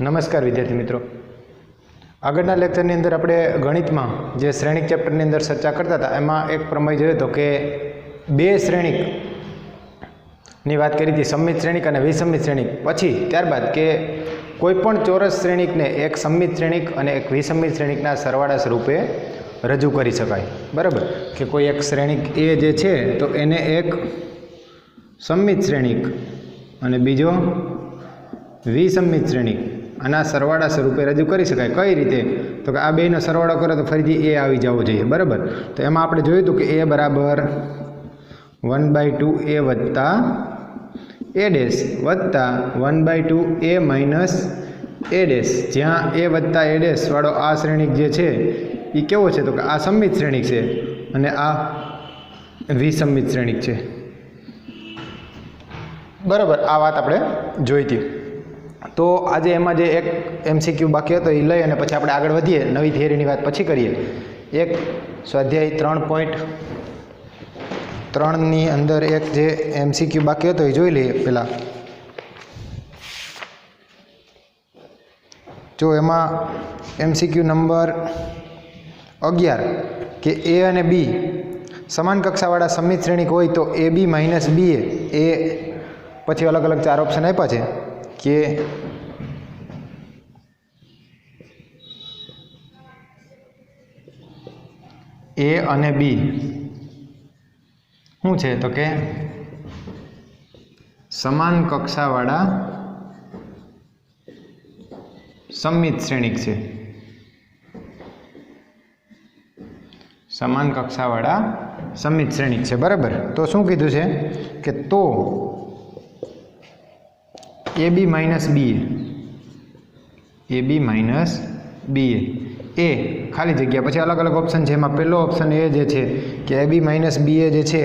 નમસ્કાર વિદ્યાર્થી મિત્રો, આગળના લેક્ચરની અંદર આપણે ગણિતમાં જે શ્રેણિક ચેપ્ટરની અંદર ચર્ચા કરતા હતા એમાં એક પ્રમેય જોયો હતો કે બે શ્રેણિકની વાત કરી હતી, સમમિત શ્રેણિક અને વિસમિત શ્રેણિક. પછી ત્યારબાદ કે કોઈપણ ચોરસ શ્રેણિકને એક સમમિત શ્રેણિક અને એક વિસમિત શ્રેણિકના સરવાળા સ્વરૂપે રજૂ કરી શકાય. બરાબર, કે કોઈ એક શ્રેણિક એ જે છે તો એને એક સમમિત શ્રેણિક અને બીજો વિસમિત શ્રેણિક આના સરવાળા સ્વરૂપે રજૂ કરી શકાય. કઈ રીતે? તો કે આ બેનો સરવાળો કરો તો ફરીથી એ આવી જવો જોઈએ. બરાબર, તો એમાં આપણે જોયું હતું કે એ બરાબર 1/2 એ વત્તા એ ડેશ વત્તા 1/2 એ માઇનસ એ ડેશ, જ્યાં એ વત્તા એ ડેશ વાળો આ શ્રેણિક જે છે એ કેવો છે? તો કે આ સમમિત શ્રેણિક છે અને આ વિસમિત શ્રેણિક છે. બરાબર, આ વાત આપણે જોઈ હતી. તો આજે એમાં જે એક MCQ બાકી હતો એ લઈ અને પછી આપણે આગળ વધીએ, નવી થિયરીની વાત પછી કરીએ. એક સ્વાધ્યાય 3.3ની અંદર એક જે MCQ બાકી હતો એ જોઈ લઈએ પહેલાં. જો એમાં MCQ નંબર 11 કે એ અને બી સમાન કક્ષાવાળા સમમિત શ્રેણિક હોય તો AB માઇનસ BA એ પછી અલગ અલગ 4 ઓપ્શન આપ્યા છે કે એ અને બી શું છે? તો કે સમાન કક્ષાવાળા સમમિત શ્રેણિક છે. સમાન કક્ષાવાળા સમમિત શ્રેણિક છે. બરાબર, તો શું કીધું છે કે તો AB minus BA, AB minus BA એ ખાલી જગ્યા પછી અલગ અલગ ઓપ્શન છે. એમાં પહેલો ઓપ્શન એ જે છે કે AB માઇનસ BA જે છે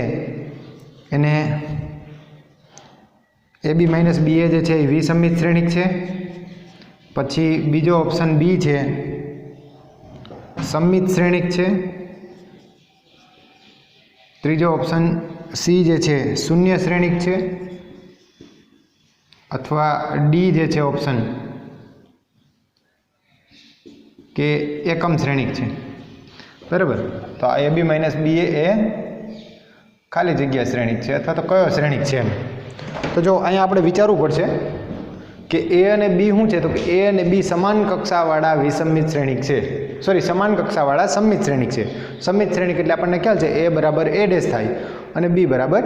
એને AB માઇનસ BA જે છે એ વિસમિત શ્રેણિક છે. પછી બીજો ઓપ્શન બી છે સમમિત શ્રેણિક છે. ત્રીજો ઓપ્શન સી જે છે શૂન્ય શ્રેણિક છે, અથવા ડી જે છે ઓપ્શન કે એકમ શ્રેણિક છે. બરાબર, તો આ AB માઇનસ BA એ ખાલી જગ્યા શ્રેણિક છે અથવા તો કયો શ્રેણિક છે એમ. તો જો અહીંયા આપણે વિચારવું પડશે કે એ અને બી શું છે? તો કે એ અને બી સમાન કક્ષાવાળા વિસમિત શ્રેણિક છે, સમાન કક્ષાવાળા સમમિત શ્રેણિક છે. સમમિત શ્રેણિક એટલે આપણને ખ્યાલ છે એ બરાબર એ ડેશ થાય અને બી બરાબર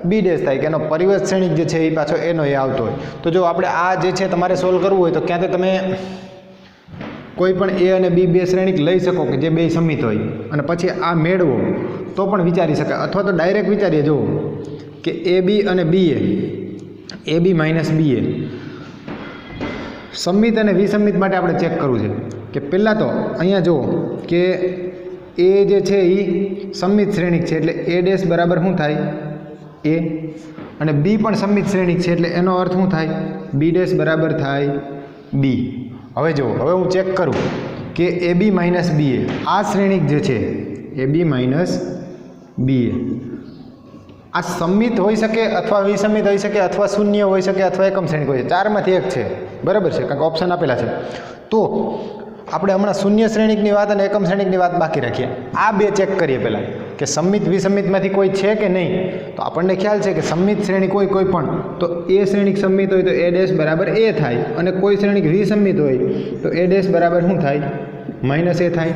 બી ડેશ થાય, કે એનો પરિવર્ત શ્રેણિક જે છે એ પાછો એનો એ આવતો હોય. તો જો આપણે આ જે છે તમારે સોલ્વ કરવું હોય તો ક્યાં તો તમે કોઈ પણ એ અને બી બે શ્રેણિક લઈ શકો કે જે બે સમમિત હોય અને પછી આ મેળવો તો પણ વિચારી શકાય, અથવા તો ડાયરેક્ટ વિચારીએ જુઓ કે એ બી અને BA, AB માઇનસ BA સમમિત અને વિસમિત માટે આપણે ચેક કરવું છે કે પહેલાં તો અહીંયા જુઓ કે એ જે છે એ સમમિત શ્રેણિક છે એટલે એ ડેશ બરાબર શું થાય? એ. અને બી પણ સમમિત શ્રેણિક છે એટલે એનો અર્થ શું થાય? બી ડેશ બરાબર થાય બી. હવે જુઓ, હવે હું ચેક કરું કે AB માઇનસ BA આ શ્રેણિક જે છે AB માઇનસ BA આ સમમિત હોઈ શકે અથવા વિસમિત હોઈ શકે અથવા શૂન્ય હોઈ શકે અથવા એકમ શ્રેણિક હોઈ શકે, ચારમાંથી એક છે. બરાબર છે, કારણ કે ઓપ્શન આપેલા છે. તો આપણે હમણાં શૂન્ય શ્રેણિકની વાત અને એકમ શ્રેણિકની વાત બાકી રાખીએ. આ બે ચેક કરીએ પહેલાં કે સમમિત વિસમિતમાંથી કોઈ છે કે નહીં. તો આપણને ખ્યાલ છે કે સમમિત શ્રેણિક હોય કોઈ પણ તો એ શ્રેણિક સમમિત હોય તો એ ડેશ બરાબર એ થાય, અને કોઈ શ્રેણિક વિસમિત હોય તો એ ડેશ બરાબર શું થાય? માઇનસ એ થાય.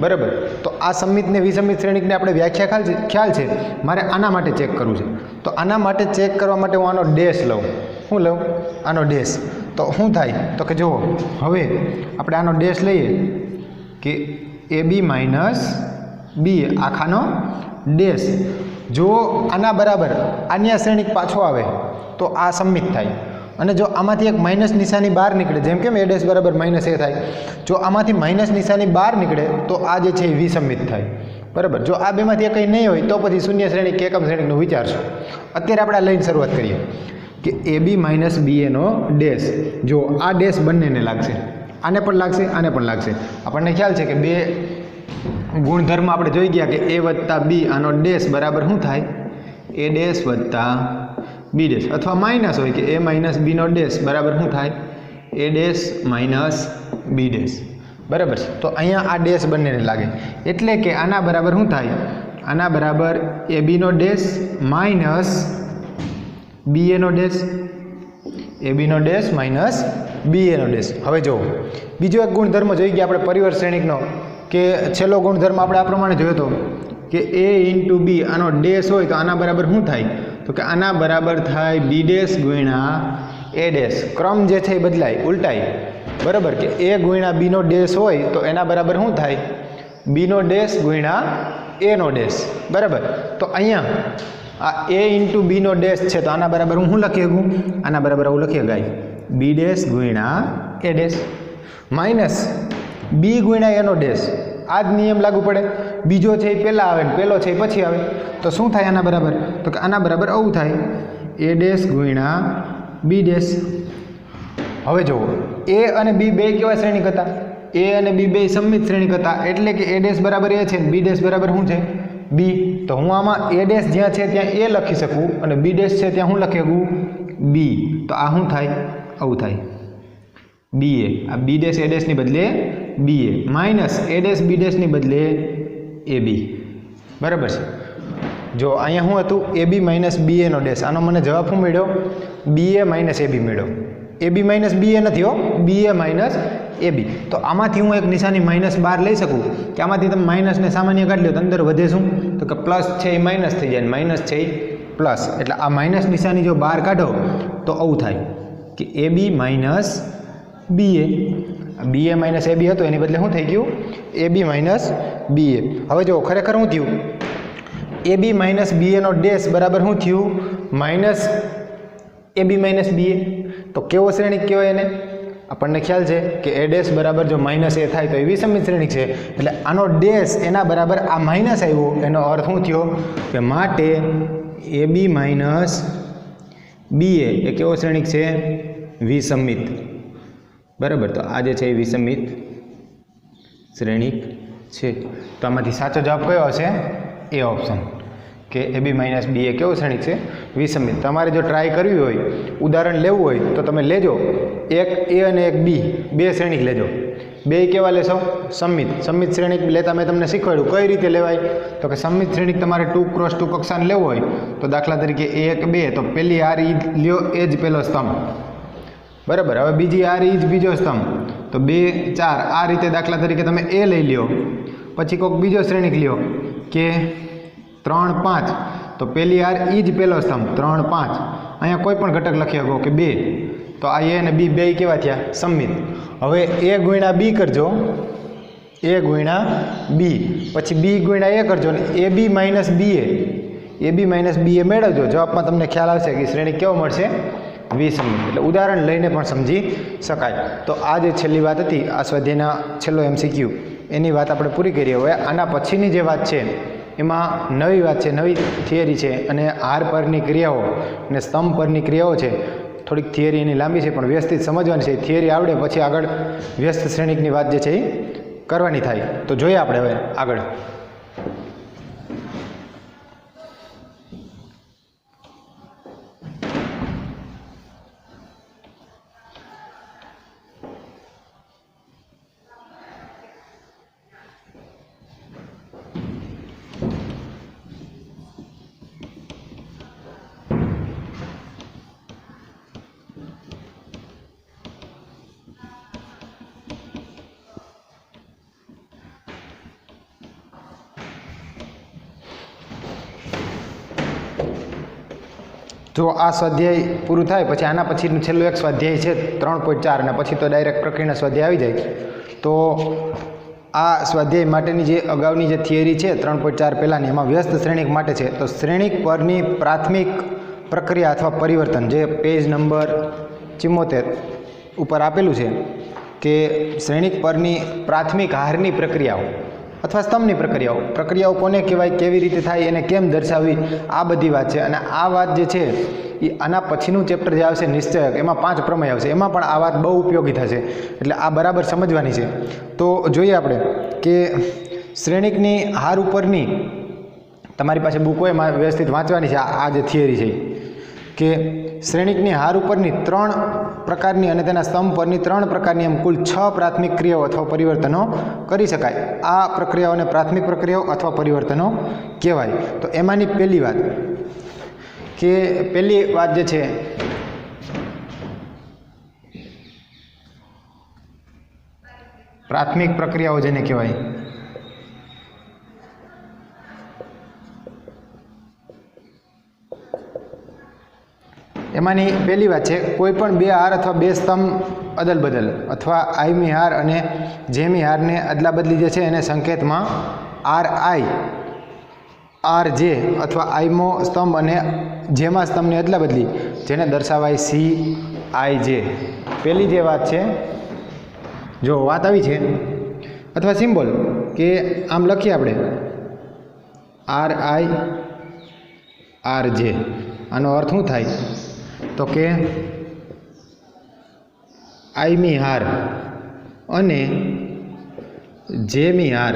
બરાબર, તો આ સમમિત ને વિસમિત શ્રેણિકને આપણે વ્યાખ્યા ખ્યાલ છે. મારે આના માટે ચેક કરવું છે. તો આના માટે ચેક કરવા માટે હું આનો ડેશ લઉં. શું લઉં? આનો ડેશ. તો શું થાય? તો કે જુઓ, હવે આપણે આનો ડેશ લઈએ કે AB માઇનસ BA આખાનો ડેશ. જો આના બરાબર આની શ્રેણિક પાછો આવે તો આ સમમિત થાય, અને જો આમાંથી એક માઇનસ નિશાની બહાર નીકળે, જેમ કેમ એ ડેશ બરાબર માઇનસ એ થાય, જો આમાંથી માઇનસ નિશાની બહાર નીકળે તો આ જે છે એ વિસમિત થાય. બરાબર, જો આ બેમાંથી કંઈ નહીં હોય તો પછી શૂન્ય શ્રેણિક કે એકમ શ્રેણિકનું વિચારશું. અત્યારે આપણે આ લઈને શરૂઆત કરીએ કે AB માઇનસ BA નો ડેશ. જો આ ડેશ બંનેને લાગશે, આને પણ લાગશે, આને પણ લાગશે. આપણને ખ્યાલ છે કે બે ગુણધર્મ આપણે જોઈ ગયા કે A વત્તા B આનો ડેશ બરાબર શું થાય? A ડેશ વત્તા બી ડેશ, અથવા માઇનસ હોય કે એ માઇનસ બીનો ડેશ બરાબર શું થાય? A dash minus B dash, બરાબર છે. તો અહીંયા આ ડેશ બંનેને લાગે એટલે કે આના બરાબર શું થાય, આના બરાબર એ બીનો ડેશ માઇનસ બી એનો ડેશ, એ બીનો ડેશ માઇનસ બી એનો ડેશ. હવે જુઓ બીજો એક ગુણધર્મ જોઈ ગયા આપણે પરિવર્ત શ્રેણિકનો, કે છેલ્લો ગુણધર્મ આપણે આ પ્રમાણે જોયો હતો કે એ ઇન્ટુ બી આનો ડેશ હોય તો આના બરાબર શું થાય, તો કે આના બરાબર થાય બી ડેશ ગુણ્યા એ ડેશ. ક્રમ જે છે એ બદલાય, ઉલટાય, બરાબર, કે એ ગુણ્યા બીનો ડેશ હોય તો એના બરાબર શું થાય, બીનો ડેશ ગુણ્યા એનો ડેશ, બરાબર. તો અહીંયા આ એ ઇન્ટુ બીનો ડેશ છે તો આના બરાબર હું શું લખી શકું, આના બરાબર આવું લખી શકાય બી ડેશ ગુણ્યા એ ડેશ માઇનસ બી ગુણ્યા એનો ડેશ. આ જ નિયમ લાગુ પડે, બીજો છે એ પહેલાં આવે ને પહેલો છે એ પછી આવે તો શું થાય આના બરાબર, તો કે આના બરાબર આવું થાય એ ડેશ ગુણ્યા બી ડેશ. હવે જુઓ એ અને બી બે કેવા શ્રેણિક હતા, એ અને બી બે સંમિત શ્રેણિક હતા એટલે કે એ ડેશ બરાબર એ છે ને બી ડેશ બરાબર શું છે બી. તો હું આમાં એ ડેશ જ્યાં છે ત્યાં એ લખી શકું અને બી ડેશ છે ત્યાં હું લખી શકું બી. તો આ શું થાય, આવું થાય બી એ, આ બી ડેશ એ ડેશની બદલે બી એ માઇનસ એ ડેશ બી ડેશની બદલે એ બી, બરાબર છે. જો અહીંયા શું હતું એ બી માઇનસ બી એનો ડેશ, આનો મને જવાબ શું મળ્યો બી એ માઇનસ એ બી મળ્યો. એ બી માઇનસ બી એ નથી હો, બી એ માઇનસ એ બી. તો આમાંથી હું એક નિશાની માઇનસ બહાર લઈ શકું કે આમાંથી તમે માઇનસને સામાન્ય કાઢી લો તો અંદર વધે શું, તો કે પ્લસ છે એ માઇનસ થઈ જાય, માઇનસ છે એ પ્લસ. એટલે આ માઇનસ નિશાની જો બહાર કાઢો તો આવું થાય કે એ બી માઇનસ બી એ, બી એ માઇનસ એ બી હતો એની બદલે શું થઈ ગયું એ બી માઇનસ બી એ. હવે જો ખરેખર શું થયું એ બી માઇનસ બી એનો ડેશ બરાબર શું થયું માઇનસ એ બી માઇનસ બી એ. તો કેવો શ્રેણિક કહેવાય એને, આપણને ખ્યાલ છે કે એ ડેશ બરાબર જો માઇનસ એ થાય તો એ વિષમિત શ્રેણિક છે. એટલે આનો ડેશ એના બરાબર આ માઇનસ આવ્યો એનો અર્થ શું થયો કે માટે એ બી માઇનસ બી એ કેવો શ્રેણિક છે વિષમિત, બરાબર. તો આ જે છે એ વિષમિત શ્રેણિક છે. તો આમાંથી સાચો જવાબ કયો હશે એ ઓપ્શન, કે એ બી માઇનસ બી એ કેવો શ્રેણિક છે વિષમિત. તમારે જો ટ્રાય કરવી હોય, ઉદાહરણ લેવું હોય તો તમે લેજો એક એ અને એક બી બે શ્રેણિક લેજો. બે કેવા લેશો સંમિત, સંમિત શ્રેણિક લેતા મેં તમને શીખવાડ્યું કઈ રીતે લેવાય. તો કે સંમિત શ્રેણિક તમારે 2x2 કક્ષાને લેવો હોય તો દાખલા તરીકે 1 2 તો પહેલી આર ઈ લ્યો એ જ પહેલો સ્તંભ, બરાબર. હવે બીજી આર ઈ જ બીજો સ્તંભ તો 2 4 આ રીતે દાખલા તરીકે તમે એ લઈ લ્યો. પછી કોઈક બીજો શ્રેણિક લ્યો કે 3 5 તો પહેલી આર ઈ જ પહેલો સ્તંભ 3 5. અહીંયા કોઈ પણ ઘટક લખી શકો કે 2 તો આ એ અને બી બે કેવા થયા સંમિત. હવે એ ગુણ્યા બી કરજો, એ ગુણ્યા બી, પછી બી ગુણ્યા એ કરજો ને એ બી માઇનસ બી એ બી માઇનસ બી એ મેળવજો. જવાબમાં તમને ખ્યાલ આવશે કે શ્રેણિક કેવો મળશે વિષમિત. એટલે ઉદાહરણ લઈને પણ સમજી શકાય. તો આ જે છેલ્લી વાત હતી આ સ્વાધ્યાયના છેલ્લો MCQ એની વાત આપણે પૂરી કરીએ. હવે આના પછીની જે વાત છે એમાં નવી વાત છે, નવી થિયરી છે અને હાર પરની ક્રિયાઓ અને સ્તંભ પરની ક્રિયાઓ છે. થોડીક થિયરી એની લાંબી છે પણ વ્યવસ્થિત સમજવાની છે. થિયરી આવડે પછી આગળ વ્યસ્ત શ્રેણિકની વાત જે છે એ કરવાની થાય. તો જોઈએ આપણે હવે આગળ. જો આ સ્વાધ્યાય પૂરું થાય પછી આના પછીનું છેલ્લું એક સ્વાધ્યાય છે 3.4 અને પછી તો ડાયરેક્ટ પ્રક્રિયાનો સ્વાધ્યાય આવી જાય. તો આ સ્વાધ્યાય માટેની જે અગાઉની જે થિયરી છે 3.4 પહેલાંની એમાં વ્યસ્ત શ્રેણિક માટે છે. તો શ્રેણિક પરની પ્રાથમિક પ્રક્રિયા અથવા પરિવર્તન જે પેજ નંબર 74 ઉપર આપેલું છે કે શ્રેણિક પરની પ્રાથમિક હારની પ્રક્રિયાઓ અથવા સ્તંભની પ્રક્રિયાઓ કોને કહેવાય, કેવી રીતે થાય, એને કેમ દર્શાવવી, આ બધી વાત છે. અને આ વાત જે છે એ આના પછીનું ચેપ્ટર જે આવશે નિશ્ચયક એમાં 5 પ્રમેય આવશે, એમાં પણ આ વાત બહુ ઉપયોગી થશે. એટલે આ બરાબર સમજવાની છે. તો જોઈએ આપણે કે શ્રેણિકની હાર ઉપરની તમારી પાસે બુક હોય એમાં વ્યવસ્થિત વાંચવાની છે આ જે થિયરી છે કે શ્રેણિકની હાર ઉપરની 3 પ્રકારની અને તેના સ્તંભ પરની 3 પ્રકારની એમ કુલ 6 પ્રાથમિક ક્રિયાઓ અથવા પરિવર્તનો કરી શકાય. આ પ્રક્રિયાઓને પ્રાથમિક પ્રક્રિયાઓ અથવા પરિવર્તનો કહેવાય. તો એમાંની પહેલી વાત જે છે પ્રાથમિક પ્રક્રિયાઓ જેને કહેવાય. એમાંની પહેલી વાત છે કોઈ પણ 2 હાર અથવા 2 સ્તંભ અદલ બદલ અથવા આઈમી હાર અને જેમી હારને અદલા બદલી જે છે એને સંકેતમાં આર આઈ, આર જે અથવા આઈમો સ્તંભ અને જેમા સ્તંભની અદલા બદલી જેને દર્શાવાય સી આઈ જે. પહેલી જે વાત છે, જો વાત આવી છે અથવા સિમ્બોલ કે આમ લખીએ આપણે આર આઈ આર જે. આનો અર્થ શું થાય તો કે આઈમી હાર અને જેમી હાર.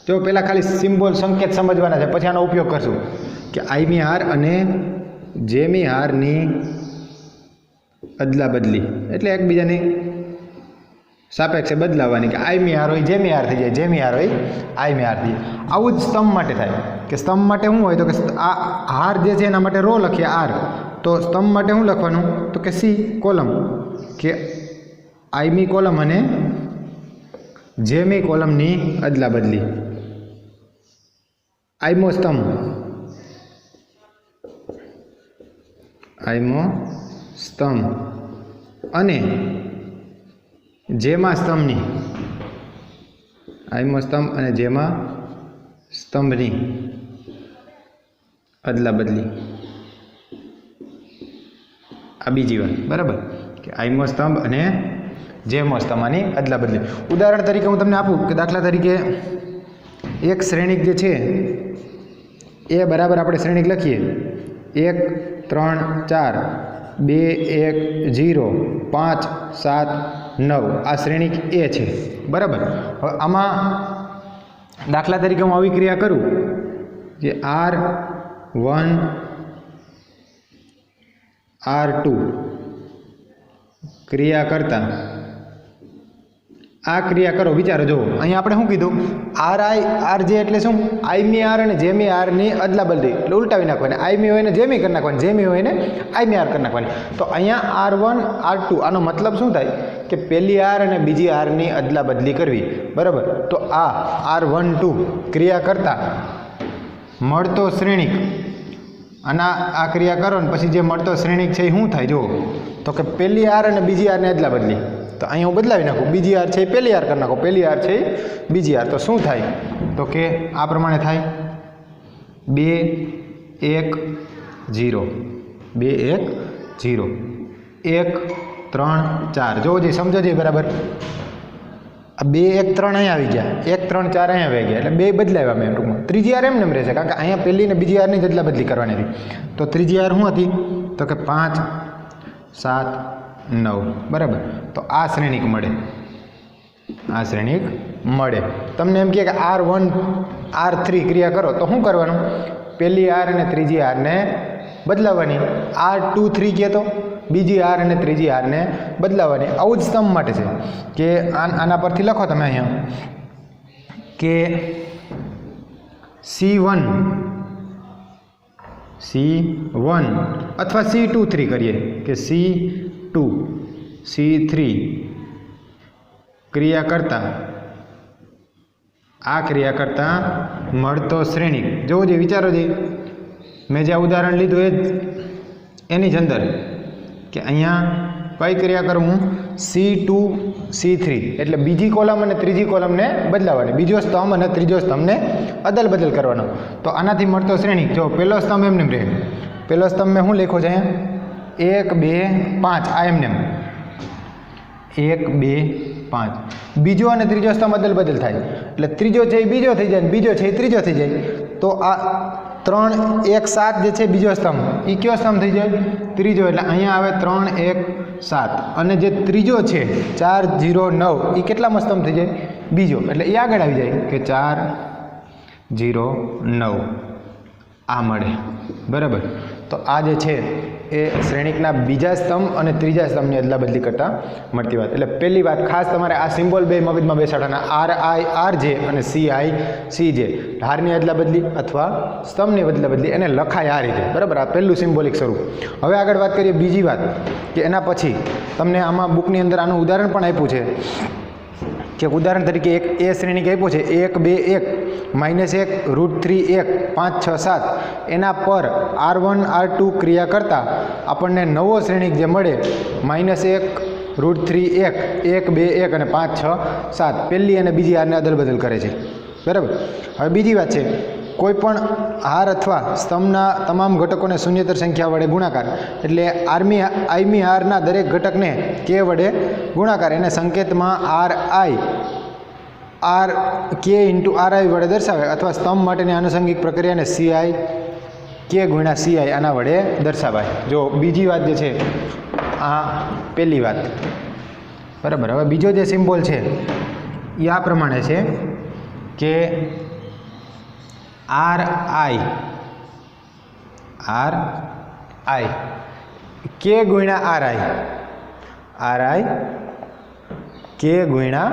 જો પહેલાં ખાલી સિમ્બોલ સંકેત સમજવાના છે, પછી આનો ઉપયોગ કરશું કે આઈમી હાર અને જેમી હારની અદલા બદલી એટલે એકબીજાની સાપેક્ષે બદલાવાની કે આઈમી હાર હોય જેમી હાર થઈ જાય, જેમી હાર હોય આઈમી હાર થઈ જાય. આવું જ સ્તંભ માટે થાય કે સ્તંભ માટે શું હોય તો કે આ હાર જે છે એના માટે રો લખીએ આર, તો સ્તંભ માટે શું લખવાનું તો કે સી કોલમ, કે આઈમી કોલમ અને જેમી કોલમની અદલા બદલી. આઈમો સ્તંભ, આઈમો સ્તંભ અને જેમા સ્તંભની, આઈમો સ્તંભ અને જેમા સ્તંભની અદલા બદલી. આ બીજી વાત, બરાબર, કે આઈમો સ્તંભ અને જેમો સ્તંભની અદલા બદલી. ઉદાહરણ તરીકે હું તમને આપું કે દાખલા તરીકે એક શ્રેણિક જે છે એ બરાબર આપણે શ્રેણિક લખીએ 1 3 4 2 1 0 5 7 9. આ શ્રેણિક એ છે, બરાબર. હવે આમાં દાખલા તરીકે હું આવી ક્રિયા કરું કે R1 R2 ક્રિયા કરતા આ ક્રિયા કરો. વિચારો, જુઓ અહીંયા આપણે શું કીધું આર આઈ આર જે એટલે શું આઈમી આર અને જેમી આરની અદલા બદલી એટલે ઉલટાવી નાખવાની. આઈમી હોય ને જેમી કરી નાખવાની, જેમી હોય ને આઈમી આર કરી નાખવાની. તો અહીંયા R1 R2 આનો મતલબ શું થાય કે પહેલી આર અને બીજી આરની અદલા બદલી કરવી, બરાબર. તો આ R12 ક્રિયા કરતા મળતો શ્રેણિક આ ક્રિયા કરો ને પછી જે મળતો શ્રેણિક છે એ શું થાય જુઓ તો કે પહેલી આર અને બીજી આરની અદલા બદલી. તો અહીંયા હું બદલાવી નાખું, બીજી આર છે એ પહેલી આર કરી નાખો, પહેલી આર છે એ બીજી આર. તો શું થાય તો કે આ પ્રમાણે થાય 2 1 0 2 1 0 1 3 4. જોવો જે સમજો જે બરાબર. આ 2 1 3 અહીંયા આવી ગયા, 1 3 4 અહીંયા આવી ગયા એટલે બે બદલાવ્યા મેં ટૂંકમાં. ત્રીજી આર એમને રહેશે કારણ કે અહીંયા પહેલી ને બીજી આરની જ અદલા બદલી કરવાની હતી. તો ત્રીજી આર શું હતી તો કે 5 7 9, બરાબર. તો આ શ્રેણિક મળે, આ શ્રેણિક મળે. તમને એમ કહે કે R1 R3 ક્રિયા કરો તો શું કરવાનું પહેલી આર અને ત્રીજી આરને બદલાવાની. R2 3 કહે તો બીજી આર અને ત્રીજી આરને બદલાવાની. આવું જ સ્તંભ માટે છે કે આના પરથી લખો તમે અહીંયા કે C1 અથવા C2 3 કરીએ કે C2 C3 ક્રિયા કરતા આ ક્રિયા કરતા મળતો શ્રેણિક. જોવો જે વિચારો જે મેં જે ઉદાહરણ લીધું એ જ એની જ અંદર કે અહીંયા કઈ ક્રિયા કરું હું C2 C3 એટલે બીજી કોલમ અને ત્રીજી કોલમને બદલાવાની, બીજો સ્તંભ અને ત્રીજો સ્તંભને અદલ બદલ કરવાનો. તો આનાથી મળતો શ્રેણિક જો પહેલો સ્તંભ એમને રહે, પહેલો સ્તંભ મેં શું લખ્યો છે અહીંયા 1 2 5 આ એમને 1 2 5. બીજો અને ત્રીજો સ્તંભ અદલ બદલ થાય એટલે ત્રીજો છે એ બીજો થઈ જાય, બીજો છે એ ત્રીજો થઈ જાય. તો આ 3 1 7 જે છે બીજો સ્તંભ એ કયો સ્તંભ થઈ જાય ત્રીજો. એટલે અહીંયા આવે 3 1 7 અને જે ત્રીજો છે 4 0 9 એ કેટલામાં સ્તંભ થઈ જાય બીજો. એટલે એ આગળ આવી જાય કે 4 0 9 આ મળે, બરાબર. તો તો આ જે છે એ શ્રેણિકના બીજા સ્તંભ અને ત્રીજા સ્તંભની અદલાબદલી કરતાં મળતી વાત. એટલે પહેલી વાત ખાસ તમારે આ સિમ્બોલ બે મગજમાં બેસાડવાના, આર આઈ આર જે અને સી આઈ સી જે. હારની અદલાબદલી અથવા સ્તંભની અદલાબદલી એને લખાય આ રીતે, બરાબર. આ પહેલું સિમ્બોલિક સ્વરૂપ. હવે આગળ વાત કરીએ બીજી વાત કે એના પછી તમને આમાં બુકની અંદર આનું ઉદાહરણ પણ આપ્યું છે કે ઉદાહરણ તરીકે એક એ શ્રેણિક આપ્યો છે 1 2 1 -1 √3 1 5 6 7. એના પર R1 R2 ક્રિયા કરતાં આપણને નવો શ્રેણિક જે મળે -1 √3 1 1 2 1 અને 5 6 7. પહેલી અને બીજી હારને અદલબદલ કરે છે, બરાબર. હવે બીજી વાત છે, કોઈ પણ હાર અથવા સ્તંભના તમામ ઘટકોને શૂન્યતર સંખ્યા વડે ગુણાકાર, એટલે આઈમી હારના દરેક ઘટકને કે વડે ગુણાકાર, એને સંકેતમાં આર આઈ આર કે ઇન્ટુ આર આઈ વડે દર્શાવે, અથવા સ્તંભ માટેની આનુષંગિક પ્રક્રિયાને સીઆઈ કે ગુણ્યા સીઆઈ આના વડે દર્શાવાય. જો બીજી વાત જે છે આ પહેલી વાત, બરાબર. હવે બીજો જે સિમ્બોલ છે એ આ પ્રમાણે છે કે આર આઈ કે ગુણ્યા આર આઈ કે ગુણ્યા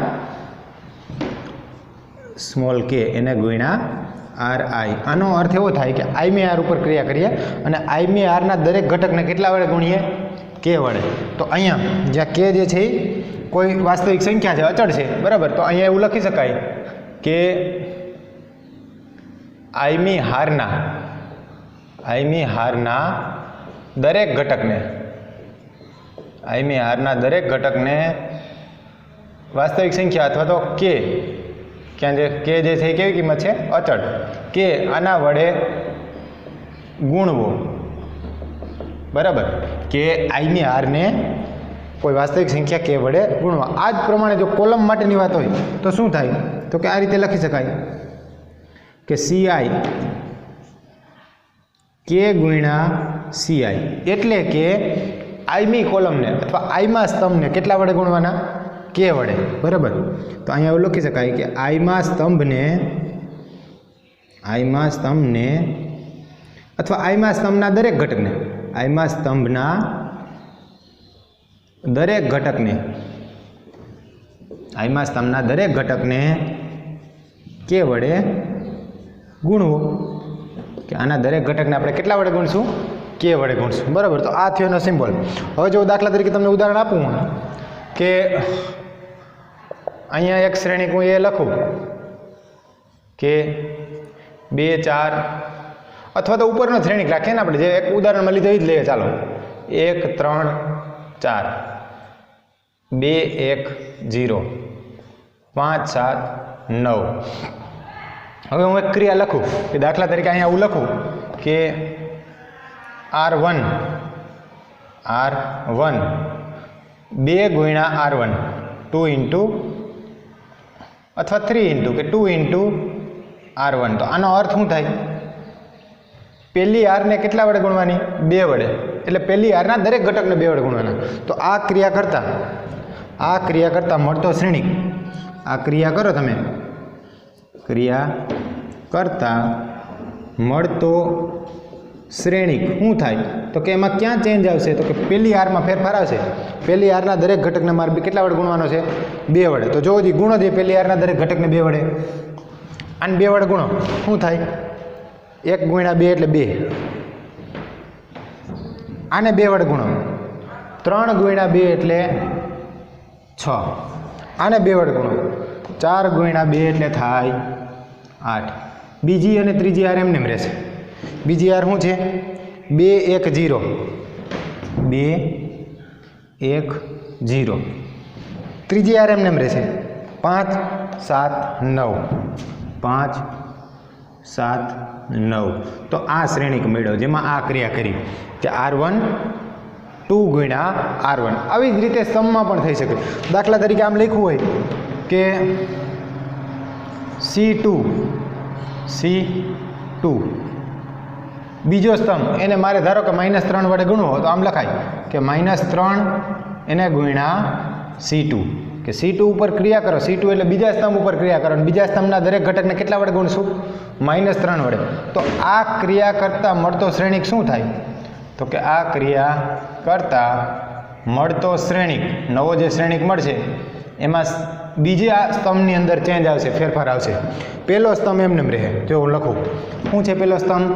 સ્મોલ કે એને ગુણ્યા આર આઈ. આનો અર્થ એવો થાય કે આઈમી આર ઉપર ક્રિયા કરીએ અને આઈમી આરના દરેક ઘટકને કેટલા વડે ગુણીએ? કે વડે. તો અહીંયા જ્યાં કે જે છે એ કોઈ વાસ્તવિક સંખ્યા છે, અચળ છે, બરાબર. તો અહીંયા એવું લખી શકાય કે આઈમી હારના દરેક ઘટકને વાસ્તવિક સંખ્યા અથવા તો કે ક્યાં જે કે જે છે કેવી કિંમત છે? અચળ. કે આના વડે ગુણવો, બરાબર. કે આઈમી હારને કોઈ વાસ્તવિક સંખ્યા કે વડે ગુણવા. આ જ પ્રમાણે જો કોલમ માટેની વાત હોય તો શું થાય? તો કે આ રીતે લખી શકાય કે સીઆઈ કે ગુણ્યા સીઆઈ, એટલે કે આઈમી કોલમને અથવા આઈમા સ્તંભને કેટલા વડે ગુણવાના? કે વડે, બરાબર. તો અહીંયા એવું લખી શકાય કે આઈમા સ્તંભને અથવા આઈમા સ્તંભના દરેક ઘટકને કે વડે ગુણવો. કે આના દરેક ઘટકને આપણે કેટલા વડે ગુણશું? કે વડે ગુણશું, બરાબર. તો આ થયો એનો સિમ્બોલ. હવે જો દાખલા તરીકે તમને ઉદાહરણ આપું કે અહીંયા એક શ્રેણિક હું એ લખું કે 2 4, અથવા તો ઉપરનો શ્રેણિક રાખીએ ને આપણે, જે એક ઉદાહરણમાં લીધો એ જ લઈએ. ચાલો 1 3 4 2 1 0 5 7 9. હવે હું એક ક્રિયા લખું કે દાખલા તરીકે અહીંયા હું લખું કે R1 2 ગુણ્યા R1 2 ઇન્ટુ અથવા 3 ઇન્ટુ કે 2 ઇન્ટુ R1. તો આનો અર્થ શું થાય? પહેલી હારને કેટલા વડે ગુણવાની? 2 વડે. એટલે પહેલી હારના દરેક ઘટકને 2 વડે ગુણવાના. તો આ ક્રિયા કરતાં મળતો શ્રેણિક, આ ક્રિયા કરો તમે, ક્રિયા કરતાં મળતો શ્રેણિક શું થાય? તો કે એમાં ક્યાં ચેન્જ આવશે? તો કે પહેલી હારમાં ફેરફાર આવશે. પહેલી હારના દરેક ઘટકને મારે કેટલા વડે ગુણવાનો છે? 2 વડે. તો જો હજી ગુણો દે પહેલી હારના દરેક ઘટકને 2 વડે. આને 2 વડે ગુણો, શું થાય? 1 ગુણ્યા 2 એટલે 2. આને 2 વડે ગુણો, 3 ગુણ્યા 2 એટલે 6. આને 2 વડે ગુણો, 4 ગુણ્યા 2 એટલે થાય 8. બીજી અને ત્રીજી હાર એમને રહેશે. બીજી હાર શું છે? 2 1 0 2 1 0. ત્રીજી હાર એમને રહેશે 5 7 9 5 7 9. તો આ શ્રેણિક મેળવ્યો જેમાં આ ક્રિયા કરી કે R1 2 ગુણ્યા R1. આવી જ રીતે સ્તંભમાં પણ થઈ શકે. દાખલા તરીકે આમ લખ્યું હોય કે C2 બીજો સ્તંભ, એને મારે ધારો કે -3 વડે ગુણવો, તો આમ લખાય કે -3 એને ગુણ્યા C2. કે C2 ઉપર ક્રિયા કરો, C2 એટલે બીજા સ્તંભ ઉપર ક્રિયા કરો, અને બીજા સ્તંભના દરેક ઘટકને કેટલા વડે ગુણશું? -3 વડે. તો આ ક્રિયા કરતાં મળતો શ્રેણિક શું થાય? તો કે આ ક્રિયા કરતાં મળતો શ્રેણિક નવો જે શ્રેણિક મળશે એમાં બીજા સ્તંભની અંદર ચેન્જ આવશે, ફેરફાર આવશે. પહેલો સ્તંભ એમને એમ રહે. જો હું લખું શું છે પહેલો સ્તંભ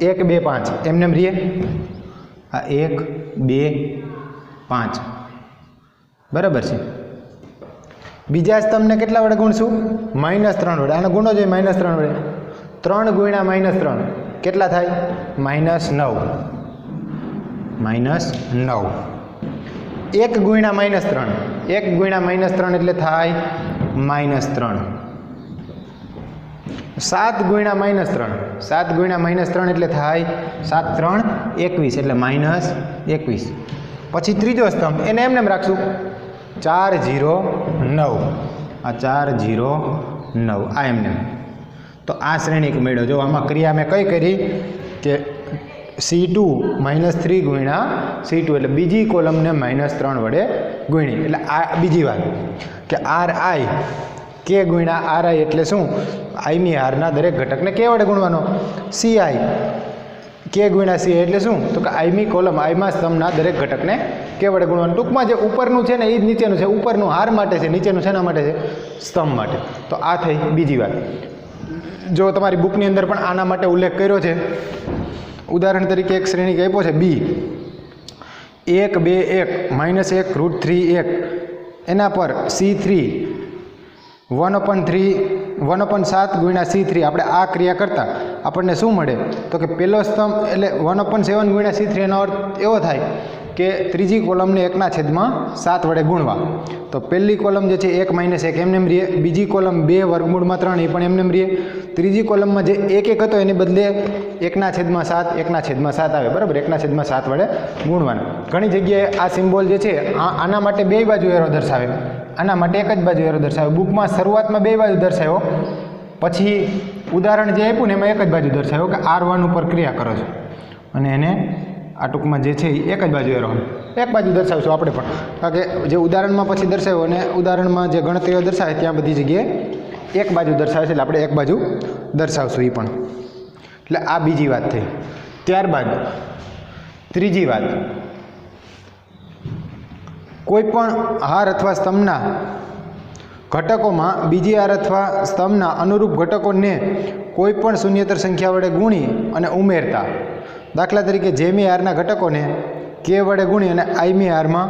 1 2 5 એમને એમ રહે. આ 1 2 5 બરાબર છે. બીજા સ્તંભને કેટલા વડે ગુણશું? -3 વડે. આનો ગુણો જોઈએ -3 વડે. 3 ગુણ્યા -3 કેટલા થાય? -9. -9. 1 ગુણ્યા -3 1 ગુણ્યા -3 એટલે થાય -3. 7 ગુણ્યા -3 7 ગુણ્યા -3 એટલે થાય 7 3 21 એટલે -21. પછી ત્રીજો સ્તંભ એને એમને એમ રાખશું 4 0 9. આ 4 0 9 આ એમને. તો આ શ્રેણિક મેળવ્યો. જો આમાં ક્રિયા મેં કઈ કરી કે C2 -3 ગુણ્યા C2 એટલે બીજી કોલમને -3 વડે ગુણી. એટલે આ બીજી વાત કે RI K ગુણ્યા RI એટલે શું? આઈમી હારના દરેક ઘટકને K વડે ગુણવાનો. CI K ગુણ્યા CI એટલે શું? તો કે આઈમી કોલમ આઈમાં સ્તંભના દરેક ઘટકને K વડે ગુણવાનું. ટૂંકમાં જે ઉપરનું છે ને એ જ નીચેનું છે. ઉપરનું હાર માટે છે, નીચેનું શેના માટે છે? સ્તંભ માટે. તો આ થઈ બીજી વાત. જો તમારી બુકની અંદર પણ આના માટે ઉલ્લેખ કર્યો છે. ઉદાહરણ તરીકે એક શ્રેણિક આપ્યો છે B 1 2 1 -1 √3 1 એના પર C3 1/7 ગુણ્યા C3. આપણે આ ક્રિયા કરતાં આપણને શું મળે? તો કે પહેલો સ્તંભ એટલે 1/7 ગુણ્યા C3 એનો અર્થ એવો થાય કે ત્રીજી કોલમને 1/7 વડે ગુણવા. તો પહેલી કોલમ જે છે 1 - 1 એમને એમ રહે. બીજી કોલમ 2 વર્ગમૂળમાં 3 એ પણ એમને એમ રહે. ત્રીજી કોલમમાં જે 1 1 હતો એની બદલે 1/7 1/7 આવે. બરાબર, 1/7 વડે ગુણવાનું. ઘણી જગ્યાએ આ સિમ્બોલ જે છે આના માટે બે બાજુ એરો દર્શાવે, આના માટે એક જ બાજુ એરો દર્શાવે. બુકમાં શરૂઆતમાં બે બાજુ દર્શાવ્યો, પછી ઉદાહરણ જે આપ્યું ને એમાં એક જ બાજુ દર્શાવ્યો કે R1 ઉપર ક્રિયા કરો છો અને એને આ ટૂંકમાં જે છે એ એક જ બાજુ એરો એક બાજુ દર્શાવશું આપણે પણ. કારણ કે જે ઉદાહરણમાં પછી દર્શાવ્યો અને ઉદાહરણમાં જે ગણતરીઓ દર્શાવે ત્યાં બધી જગ્યાએ એક બાજુ દર્શાવે છે એટલે આપણે એક બાજુ દર્શાવશું એ પણ. એટલે આ બીજી વાત થઈ. ત્યારબાદ ત્રીજી વાત, કોઈ પણ હાર અથવા સ્તંભના ઘટકોમાં બીજી હાર અથવા સ્તંભના અનુરૂપ ઘટકોને કોઈ પણ શૂન્યેતર સંખ્યા વડે ગુણી અને ઉમેરતા. દાખલા તરીકે જેમી હારના ઘટકોને K વડે ગુણી અને આઈમી હારમાં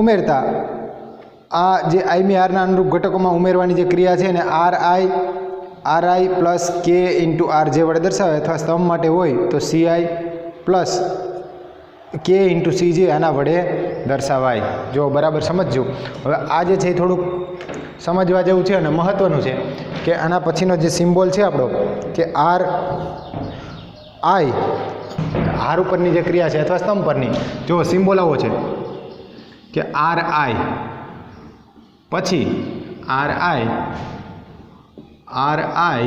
ઉમેરતા. આ જે આઈમી હારના અનુરૂપ ઘટકોમાં ઉમેરવાની જે ક્રિયા છે ને RI plus K into R જે વડે દર્શાવે અથવા સ્તંભ માટે હોય તો CI plus K into C જે આના વડે દર્શાવાય. જો બરાબર સમજજો. હવે આ જે છે એ થોડુંક સમજવા જેવું છે અને મહત્ત્વનું છે કે આના પછીનો જે સિમ્બોલ છે આપણો કે RI હાર ઉપરની જે ક્રિયા છે અથવા સ્તંભ પરની, જો સિમ્બોલ આવો છે કે RI પછી RI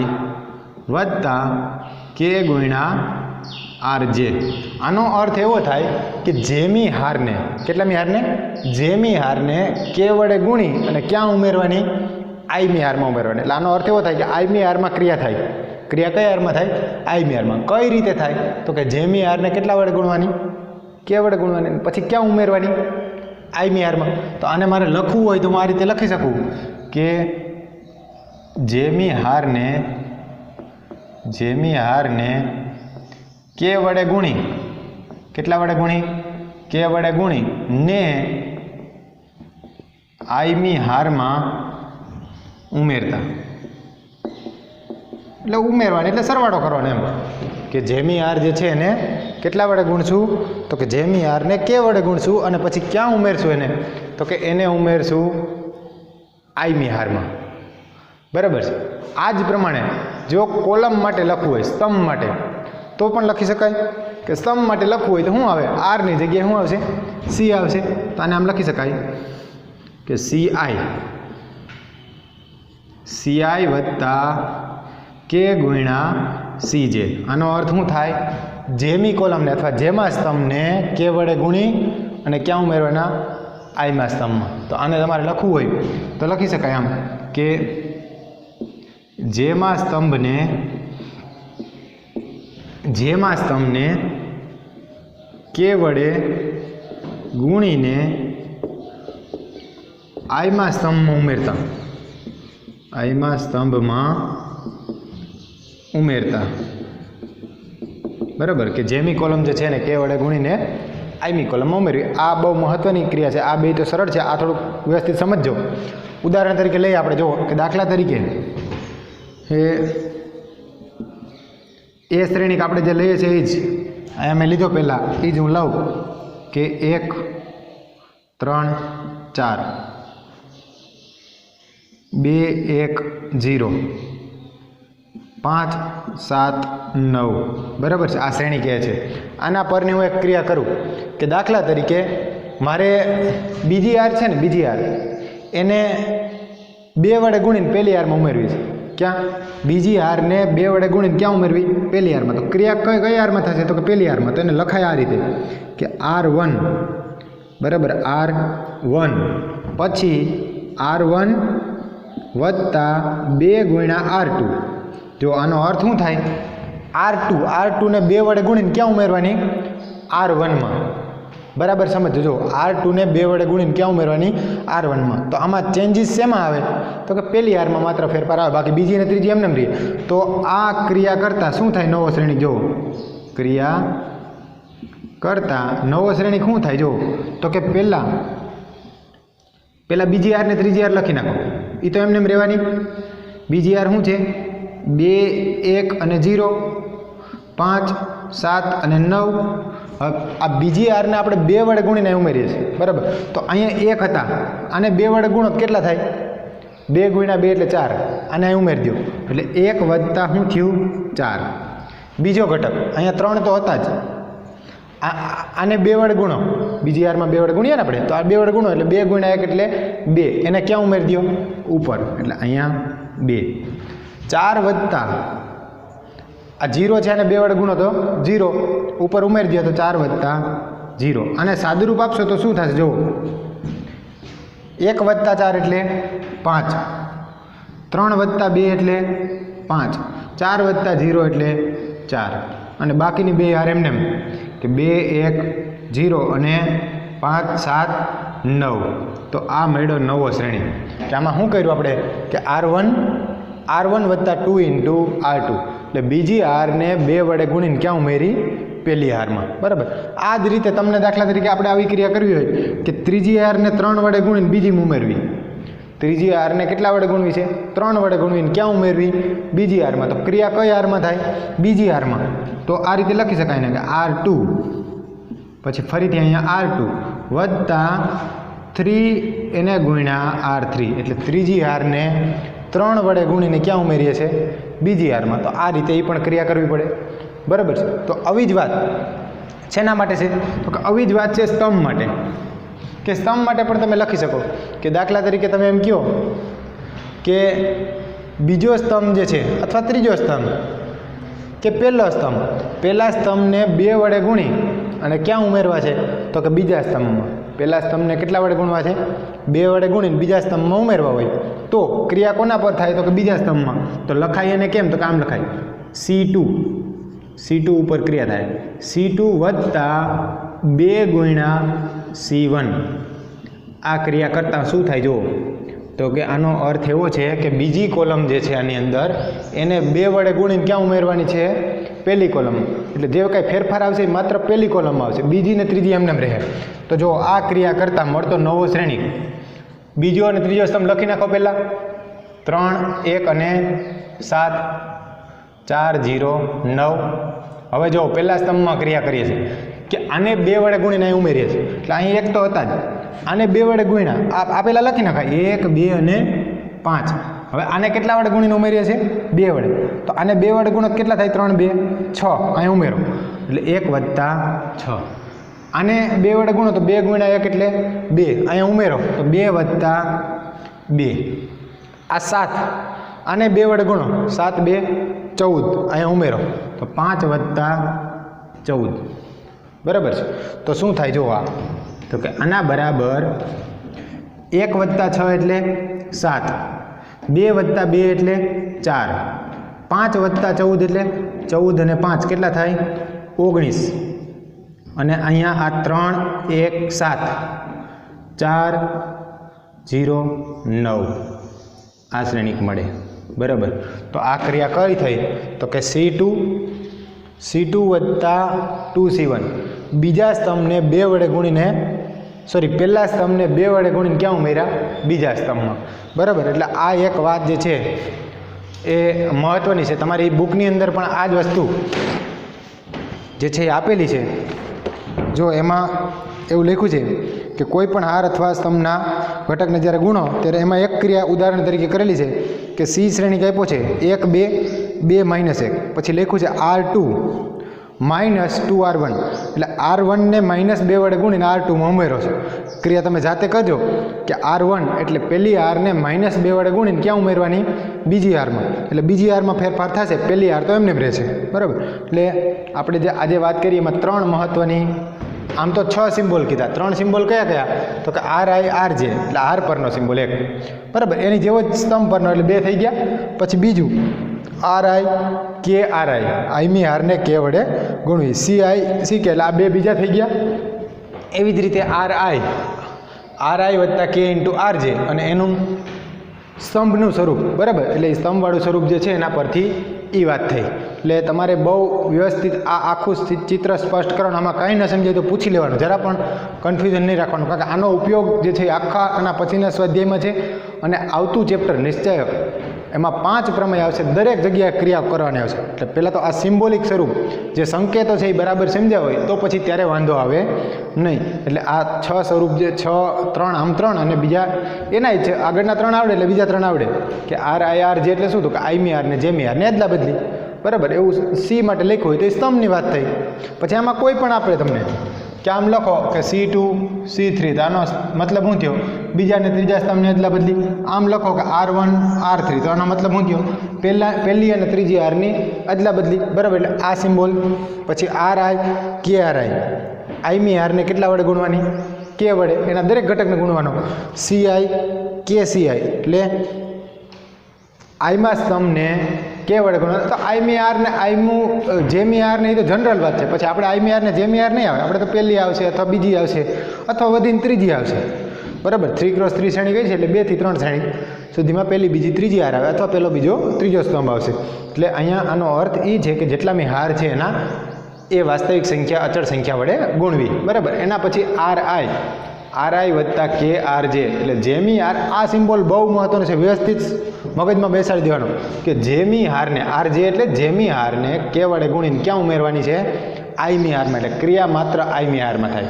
વત્તા K ગુણ્યા RJ. આનો અર્થ એવો થાય કે જેમી હારને, કેટલામી હારને? જેમી હારને K વડે ગુણી અને ક્યાં ઉમેરવાની? આઈમી હારમાં ઉમેરવાની. એટલે આનો અર્થ એવો થાય કે આઈમી હારમાં ક્રિયા થાય. ક્રિયા કયા હારમાં થાય? આઈમી હારમાં. કઈ રીતે થાય? તો કે જેમી હારને કેટલા વડે ગુણવાની? K વડે ગુણવાની. પછી ક્યાં ઉમેરવાની? આઈમી હારમાં. તો આને મારે લખવું હોય તો હું આ રીતે લખી શકું કે જેમી હારને K વડે ગુણી, કેટલા વડે ગુણી? K વડે ગુણી ને આઈમી હારમાં ઉમેરતા. એટલે ઉમેરવાની એટલે સરવાળો કરવાનો એમ કે જેમી હાર જે છે એને કેટલા વડે ગુણશું? તો કે જેમી હારને K વડે ગુણશું અને પછી ક્યાં ઉમેરશું એને? તો કે એને ઉમેરશું આઈમી હારમાં. બરાબર છે. આ જ પ્રમાણે જો કોલમ માટે લખવું હોય, સ્તંભ માટે, તો પણ લખી શકાય કે સ્તંભ માટે લખવું હોય તો શું આવે? આરની જગ્યાએ શું આવશે? C આવશે. તો આને આમ લખી શકાય કે CI વત્તા K ગુણ્યા CJ. આનો અર્થ શું થાય? જેમી કોલમને અથવા જેમાં સ્તંભને K વડે ગુણી અને ક્યાં ઉમેરવાના? આઈમાં સ્તંભમાં. તો આને તમારે લખવું હોય તો લખી શકાય આમ કે જેમાં સ્તંભને કે વડે ગુણીને આઈમાં સ્તંભમાં ઉમેરતા, આઈમાં સ્તંભમાં ઉમેરતા, બરાબર, કે જેમી કોલમ જે છે ને કે વડે ગુણીને આઈમી કોલમમાં ઉમેરવી. આ બહુ મહત્ત્વની ક્રિયા છે. આ બે તો સરળ છે, આ થોડુંક વ્યવસ્થિત સમજજો. ઉદાહરણ તરીકે લઈએ આપણે, જુઓ કે દાખલા તરીકે એ શ્રેણિક આપણે જે લઈએ છીએ એ જ અહીંયા મેં લીધો પહેલાં, એ જ હું લઉં કે 1 3 4 2 1 0 5 7 9, બરાબર છે. આ શ્રેણી કહે છે. આના પરની હું એક ક્રિયા કરું કે દાખલા તરીકે મારે બીજી આર છે ને, બીજી આર એને 2 વડે ગુણીને પહેલી આરમાં ઉમેરવી છે. ક્યાં? બીજી આરને 2 વડે ગુણીને ક્યાં ઉમેરવી? પહેલી આરમાં. તો ક્રિયા કઈ આરમાં થશે? તો કે પહેલી આરમાં. તો એને લખાય આ રીતે કે R1, બરાબર, R1 પછી R1 વત્તા 2 ગુણ્યા R2. જો આનો અર્થ શું થાય? R2 ને 2 વડે ગુણીને ક્યાં ઉમેરવાની? R1માં. બરાબર સમજો. જો R2 ને 2 વડે ગુણીને ક્યાં ઉમેરવાની? R1માં. તો આમાં ચેન્જીસ શેમાં આવે? તો કે પહેલી આરમાં માત્ર ફેરફાર આવે, બાકી બીજી અને ત્રીજી એમને રહે. તો આ ક્રિયા કરતાં શું થાય? નવો શ્રેણિક. જો ક્રિયા કરતાં નવો શ્રેણિક શું થાય? જો તો કે પહેલાં બીજી આર ને ત્રીજી આર લખી નાખો. એ તો એમને રહેવાની. બીજી આર શું છે? 2 1 અને 0, 5 7 અને 9. આ બીજી આરને આપણે 2 વડે ગુણીને ઉમેરીએ છીએ, બરાબર. તો અહીંયા 1 હતા, આને 2 વડે ગુણો કેટલા થાય? 2 ગુણ્યા 2 એટલે 4. આને અહીં ઉમેરી દો એટલે 1 વત્તા શું થયું? 4. બીજો ઘટક અહીંયા 3 તો હતા જ. આને 2 વડે ગુણો, બીજી આરમાં 2 વડે ગુણીએ ને આપણે, તો આ 2 વડે ગુણો એટલે 2 ગુણ્યા 1 એટલે 2. એને ક્યાં ઉમેરી દો? ઉપર. એટલે અહીંયા 2. 4 વત્તા આ 0 છે, અને 2 વડે ગુણો તો 0, ઉપર ઉમેરી દો તો 4 વત્તા 0. અને સાદુરૂપ આપશો તો શું થશે? જુઓ 1 વત્તા 4 એટલે 5, 3 વત્તા 2 એટલે 5, 4 વત્તા 0 એટલે 4. અને બાકીની 2 હાર એમને કે 2 1 0 અને 5 7 9. તો આ મળ્યો નવો શ્રેણી. કે આમાં શું કર્યું આપણે કે R1 વત્તા 2 ઇન્ટુ R2, એટલે બીજી આરને 2 વડે ગુણીને ક્યાં ઉમેરી? પહેલી આરમાં. બરાબર. આ જ રીતે તમને દાખલા તરીકે આપણે આવી ક્રિયા કરવી હોય કે ત્રીજી આરને 3 વડે ગુણીને બીજીમાં ઉમેરવી. ત્રીજી આરને કેટલા વડે ગુણવી છે? 3 વડે ગુણવીને ક્યાં ઉમેરવી? બીજી આરમાં. તો ક્રિયા કઈ આરમાં થાય? બીજી આરમાં. તો આ રીતે લખી શકાય ને કે R2 પછી ફરીથી અહીંયા R2 વત્તા 3 એને ગુણ્યા R3, એટલે ત્રીજી આરને 3 વડે ગુણીને ક્યાં ઉમેરીએ છીએ? બીજી આરમાં. તો આ રીતે એ પણ ક્રિયા કરવી પડે, બરાબર છે. તો આવી જ વાત શેના માટે છે? તો કે આવી જ વાત છે સ્તંભ માટે. કે સ્તંભ માટે પણ તમે લખી શકો કે દાખલા તરીકે તમે એમ કહો કે બીજો સ્તંભ જે છે અથવા ત્રીજો સ્તંભ કે પહેલો સ્તંભ, પહેલા સ્તંભને 2 વડે ગુણી અને ક્યાં ઉમેરવા છે? તો કે બીજા સ્તંભમાં. પહેલા સ્તંભને કેટલા વડે ગુણવા છે? 2 વડે ગુણીને બીજા સ્તંભમાં ઉમેરવા હોય તો ક્રિયા કોના પર થાય? તો કે બીજા સ્તંભમાં. તો લખાય એને કેમ? તો કે આમ લખાય C2 ઉપર ક્રિયા થાય. C2 વત્તા 2 ગુણ્યા C1. આ ક્રિયા કરતાં શું થાય? જુઓ તો કે આનો અર્થ એવો છે કે બીજી કોલમ જે છે આની અંદર એને 2 વડે ગુણીને ક્યાં ઉમેરવાની છે? પહેલી કોલમ. એટલે જે કાંઈ ફેરફાર આવશે એ માત્ર પહેલી કોલમમાં આવશે, બીજી ને ત્રીજી એમને રહે. તો જો આ ક્રિયા કરતાં મળતો નવો શ્રેણી. બીજો અને ત્રીજો સ્તંભ લખી નાખો પહેલાં. 3 1 અને 7 4 0 9. હવે જો પહેલા સ્તંભમાં ક્રિયા કરીએ છીએ કે આને 2 વડે ગુણીને અહીં ઉમેરીએ છીએ, એટલે અહીં 1 તો હતા જ, આને 2 વડે ગુણ્યા આ પહેલાં લખી નાખાય 1 2 અને 5. હવે આને કેટલા વડે ગુણીને ઉમેરીએ છીએ? 2 વડે. તો આને 2 વડે ગુણો કેટલા થાય? 3 2 6. અહીં ઉમેરો એટલે 1 વત્તા 6. આને 2 વડે ગુણો તો 2 ગુણ્યા 1 એટલે 2. અહીંયા ઉમેરો તો 2 વત્તા 2. આ 7. આને 2 વડે ગુણો 7 2 14. અહીંયા ઉમેરો તો 5 વત્તા 14. બરાબર છે. તો શું થાય? જો આ તો કે આના બરાબર 1 વત્તા 6 એટલે 7, 2 વત્તા 2 એટલે 4, 5 વત્તા 14 એટલે 14 અને 5 કેટલા થાય 19 અને અહીંયા આ 3 1 7 4 0 9 આ શ્રેણિક મળે બરાબર। તો આ ક્રિયા કઈ થઈ તો કે C2 વત્તા 2C1 બીજા સ્તંભને 2 વડે ગુણીને પહેલા સ્તંભને 2 વડે ગુણીને ક્યાં ઉમેર્યા બીજા સ્તંભમાં બરાબર। એટલે આ એક વાત જે છે એ મહત્ત્વની છે, તમારી બુકની અંદર પણ આ જ વસ્તુ જે છે એ આપેલી છે। જો એમાં એવું લખ્યું છે કે કોઈ પણ હાર અથવા સ્તંભના ઘટકને જ્યારે ગુણો ત્યારે એમાં એક ક્રિયા ઉદાહરણ તરીકે કરેલી છે કે સી શ્રેણિક આપ્યો છે 1 2 2 -1 પછી લખ્યું છે R2 -2R1 એટલે R1 ને -2 વડે ગુણીને R2 માં ઉમેરો છે। ક્રિયા તમે જાતે કરજો કે R1 એટલે પહેલી R ને -2 વડે ગુણીને ક્યાં ઉમેરવાની બીજી Rમાં, એટલે બીજી Rમાં ફેરફાર થશે, પહેલી R તો એમને જ રહેશે બરાબર। એટલે આપણે જે આજે વાત કરીએ એમાં 3 મહત્ત્વની, આમ તો 6 સિમ્બોલ કીધા, 3 સિમ્બોલ કયા કયા તો કે RI RJ એટલે R પરનો સિમ્બોલ એક બરાબર, એની જેવો જ સ્તંભ પરનો એટલે 2 થઈ ગયા। પછી બીજું RI KRI આઈમી હારને K વડે ગુણવી, CI CK એટલે આ 2 બીજા થઈ ગયા। એવી જ રીતે RI વત્તા K ઇન્ટુ RJ અને એનું સ્તંભનું સ્વરૂપ બરાબર, એટલે એ સ્તંભવાળું સ્વરૂપ જે છે એના પરથી એ વાત થઈ। એટલે તમારે બહુ વ્યવસ્થિત આ આખું ચિત્ર સ્પષ્ટ કરવાનું, આમાં કાંઈ ન સમજાય તો પૂછી લેવાનું, જરા પણ કન્ફ્યુઝન નહીં રાખવાનું, કારણ કે આનો ઉપયોગ જે છે આખા આના પછીના સ્વાધ્યાયમાં છે અને આવતું ચેપ્ટર નિશ્ચય એમાં 5 પ્રમેય આવશે, દરેક જગ્યાએ ક્રિયા કરવાની આવશે। એટલે પહેલાં તો આ સિમ્બોલિક સ્વરૂપ જે સંકેતો છે એ બરાબર સમજ્યા હોય તો પછી ત્યારે વાંધો આવે નહીં। એટલે આ 6 સ્વરૂપ જે 6 3 આમ 3 અને બીજા એનાય છે, આગળના 3 આવડે એટલે બીજા 3 આવડે કે RIR જે એટલે શું તો કે આઈમી આર ને જેમી આર ને અદલા બદલી બરાબર, એવું સી માટે લખ્યું હોય તો એ સ્તંભની વાત થઈ। પછી આમાં કોઈ પણ આપણે તમને કે આમ લખો કે C2 C3 તો આનો મતલબ શું થયો બીજા ને ત્રીજા સ્તંભને અદલા બદલી, આમ લખો કે R1 R3 તો આનો મતલબ શું થયો પહેલી અને ત્રીજી આરની અદલા બદલી બરાબર। એટલે આ સિમ્બોલ પછી RI KRI આઈમી આરને કેટલા વડે ગુણવાની K વડે, એના દરેક ઘટકને ગુણવાનો, CI KCI એટલે આઈમા સ્તંભને K વડે ગુણવાનો। તો આઈમી આર ને જેમી આર ને એ તો જનરલ વાત છે, પછી આપણે આઈમી આર ને જેમી આર નહીં આવે, આપણે તો પહેલી આવશે અથવા બીજી આવશે અથવા વધીને ત્રીજી આવશે બરાબર। 3x3 શ્રેણી કઈ છે એટલે 2 થી 3 શ્રેણી સુધીમાં પહેલી બીજી ત્રીજી હાર આવે અથવા પહેલો બીજો ત્રીજો સ્તંભ આવશે। એટલે અહીંયા આનો અર્થ એ છે કે જેટલામી હાર છે એના એ વાસ્તવિક સંખ્યા અચળ સંખ્યા વડે ગુણવી બરાબર। એના પછી RI વત્તા KRJ એટલે જેમી હાર, આ સિમ્બોલ બહુ મહત્વનો છે, વ્યવસ્થિત મગજમાં બેસાડી દેવાનો કે જેમી હારને RJ એટલે જેમી હારને K વડે ગુણીને ક્યાં ઉમેરવાની છે આઈમી હારમાં, એટલે ક્રિયા માત્ર આઈમી હારમાં થાય।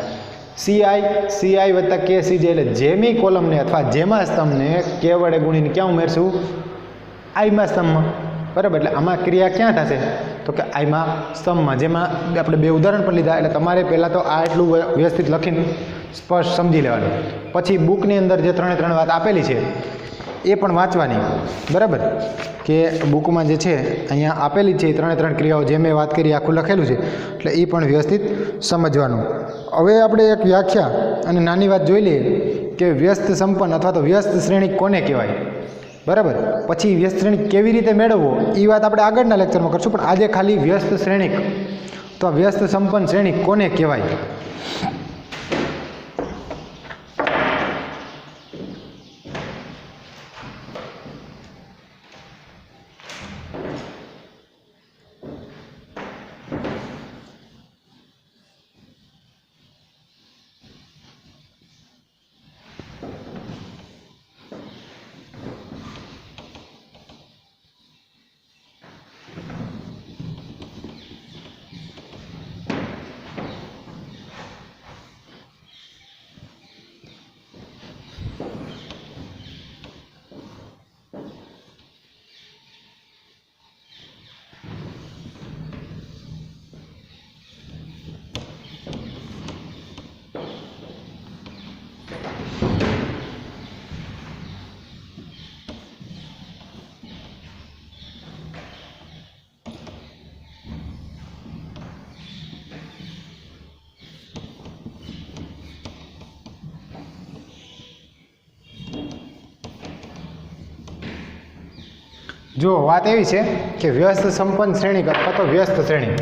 CI વત્તા KCJ એટલે જેમી કોલમને અથવા જેમા સ્તંભને K વડે ગુણીને ક્યાં ઉમેરશું આઈમા સ્તંભમાં બરાબર। એટલે આમાં ક્રિયા ક્યાં થશે તો કે આઈમા સ્તંભમાં, જેમાં આપણે 2 ઉદાહરણ પણ લીધા। એટલે તમારે પહેલાં તો આ એટલું વ્યવસ્થિત લખીને સ્પષ્ટ સમજી લેવાનું, પછી બુકની અંદર જે 3 વાત આપેલી છે એ પણ વાંચવાની બરાબર, કે બુકમાં જે છે અહીંયા આપેલી છે 3 ક્રિયાઓ જે મેં વાત કરી આખું લખેલું છે, એટલે એ પણ વ્યવસ્થિત સમજવાનું। હવે આપણે એક વ્યાખ્યા અને નાની વાત જોઈ લઈએ કે વ્યસ્ત સંપન્ન અથવા તો વ્યસ્ત શ્રેણિક કોને કહેવાય બરાબર। પછી વ્યસ્ત શ્રેણિક કેવી રીતે મેળવવો એ વાત આપણે આગળના લેક્ચરમાં કરશું, પણ આજે ખાલી વ્યસ્ત શ્રેણિક તો વ્યસ્ત સંપન્ન શ્રેણિક કોને કહેવાય। જો વાત એવી છે કે વ્યસ્ત સંપન્ન શ્રેણિક અથવા તો વ્યસ્ત શ્રેણિક,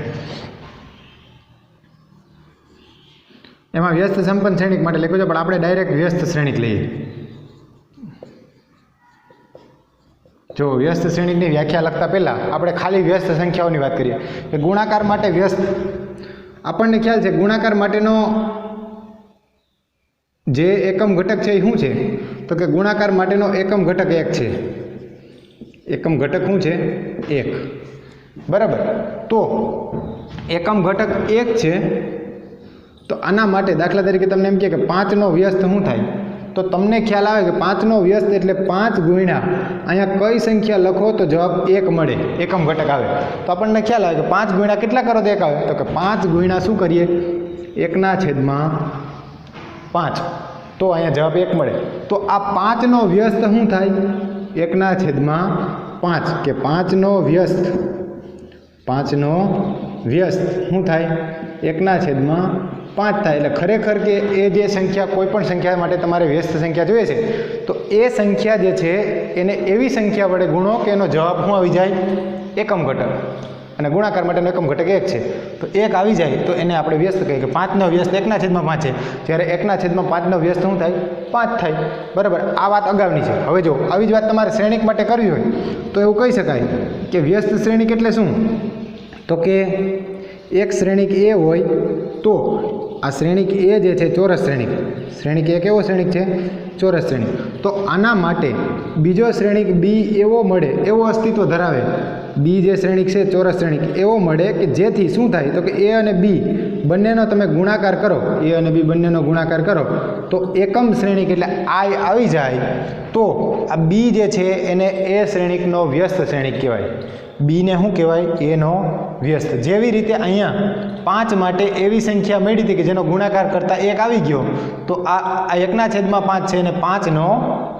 એમાં વ્યસ્ત સંપન્ન શ્રેણિક માટે લખ્યું છે, પણ આપણે ડાયરેક્ટ વ્યસ્ત શ્રેણિક લઈએ. જો વ્યસ્ત શ્રેણિકની વ્યાખ્યા લખતા પહેલાં આપણે ખાલી વ્યસ્ત સંખ્યાઓની વાત કરીએ કે ગુણાકાર માટે વ્યસ્ત, આપણને ખ્યાલ છે ગુણાકાર માટેનો જે એકમ ઘટક છે એ શું છે, તો કે ગુણાકાર માટેનો એકમ ઘટક 1 છે. એકમ ઘટક શું છે? 1. બરાબર. તો એકમ ઘટક 1 છે. તો આના માટે દાખલા તરીકે તમને એમ કહે કે 5નો વ્યસ્ત શું થાય, તો તમને ખ્યાલ આવે કે 5નો વ્યસ્ત એટલે 5 ગુણ્યા અહીંયા કઈ સંખ્યા લખો તો જવાબ 1 મળે, એકમ ઘટક આવે. તો આપણને ખ્યાલ આવે કે 5 ગુણ્યા કેટલા કરો તો 1 આવે, તો કે 5 ગુણ્યા શું કરીએ, 1/5. તો અહીંયા જવાબ 1 મળે. તો આ 5નો વ્યસ્ત શું થાય, 1/5 કે 5નો વ્યસ્ત, 5નો વ્યસ્ત શું થાય, 1/5 થાય. એટલે ખરેખર કે એ જે સંખ્યા, કોઈ પણ સંખ્યા માટે તમારે વ્યસ્ત સંખ્યા જોઈએ છે, તો એ સંખ્યા જે છે એને એવી સંખ્યા વડે ગુણો કે એનો જવાબ શું આવી જાય, એકમ ઘટક. અને ગુણાકાર માટેનો એકમ ઘટક 1 છે, તો 1 આવી જાય તો એને આપણે વ્યસ્ત કહીએ કે 5નો વ્યસ્ત 1/5 છે. જ્યારે 1/5નો વ્યસ્ત શું થાય, 5 થાય. બરાબર. આ વાત અગાઉની છે. હવે જો આવી જ વાત તમારે શ્રેણિક માટે કરવી હોય તો એવું કહી શકાય કે વ્યસ્ત શ્રેણિક એટલે શું, તો કે એક શ્રેણિક એ હોય તો આ શ્રેણિક એ જે છે ચોરસ શ્રેણિક, શ્રેણિક એ કેવો શ્રેણિક છે, ચોરસ શ્રેણિક. તો આના માટે બીજો શ્રેણિક બી એવો મળે, એવો અસ્તિત્વ ધરાવે, બી જે શ્રેણિક છે ચોરસ શ્રેણિક એવો મળે કે જેથી શું થાય, તો કે એ અને બી બંનેનો તમે ગુણાકાર કરો, એ અને બી બંનેનો ગુણાકાર કરો તો એકમ શ્રેણિક એટલે આઈ આવી જાય. તો આ બી જે છે એને એ શ્રેણિકનો વ્યસ્ત શ્રેણિક કહેવાય. બીને શું કહેવાય, એનો વ્યસ્ત. જેવી રીતે અહીંયા 5 માટે એવી સંખ્યા મળી હતી કે જેનો ગુણાકાર કરતાં 1 આવી ગયો, તો આ 1/5 છે અને 5નો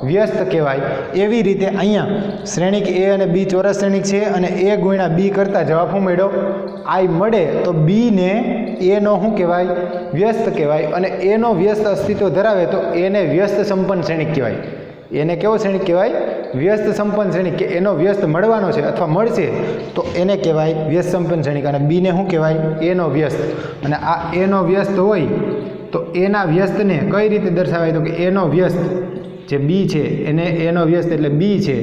વ્યસ્ત કહેવાય. એવી રીતે અહીંયા શ્રેણિક એ અને બી ચોરસ શ્રેણિક છે અને એ ગુણ્યા બી કરતાં જવાબ શું મળ્યો, આઈ મળે. તો બીને એનો શું કહેવાય, વ્યસ્ત કહેવાય. અને એનો વ્યસ્ત અસ્તિત્વ ધરાવે તો એને વ્યસ્ત સંપન્ન શ્રેણિક કહેવાય. એને કેવો શ્રેણિક કહેવાય, વ્યસ્ત સંપન્ન શ્રેણિક. કે એનો વ્યસ્ત મળવાનો છે અથવા મળશે તો એને કહેવાય વ્યસ્ત સંપન્ન શ્રેણિક. અને બીને શું કહેવાય, એનો વ્યસ્ત. અને આ એનો વ્યસ્ત હોય તો એના વ્યસ્તને કઈ રીતે દર્શાવાય, તો કે એનો વ્યસ્ત જે બી છે એને એનો વ્યસ્ત એટલે બી છે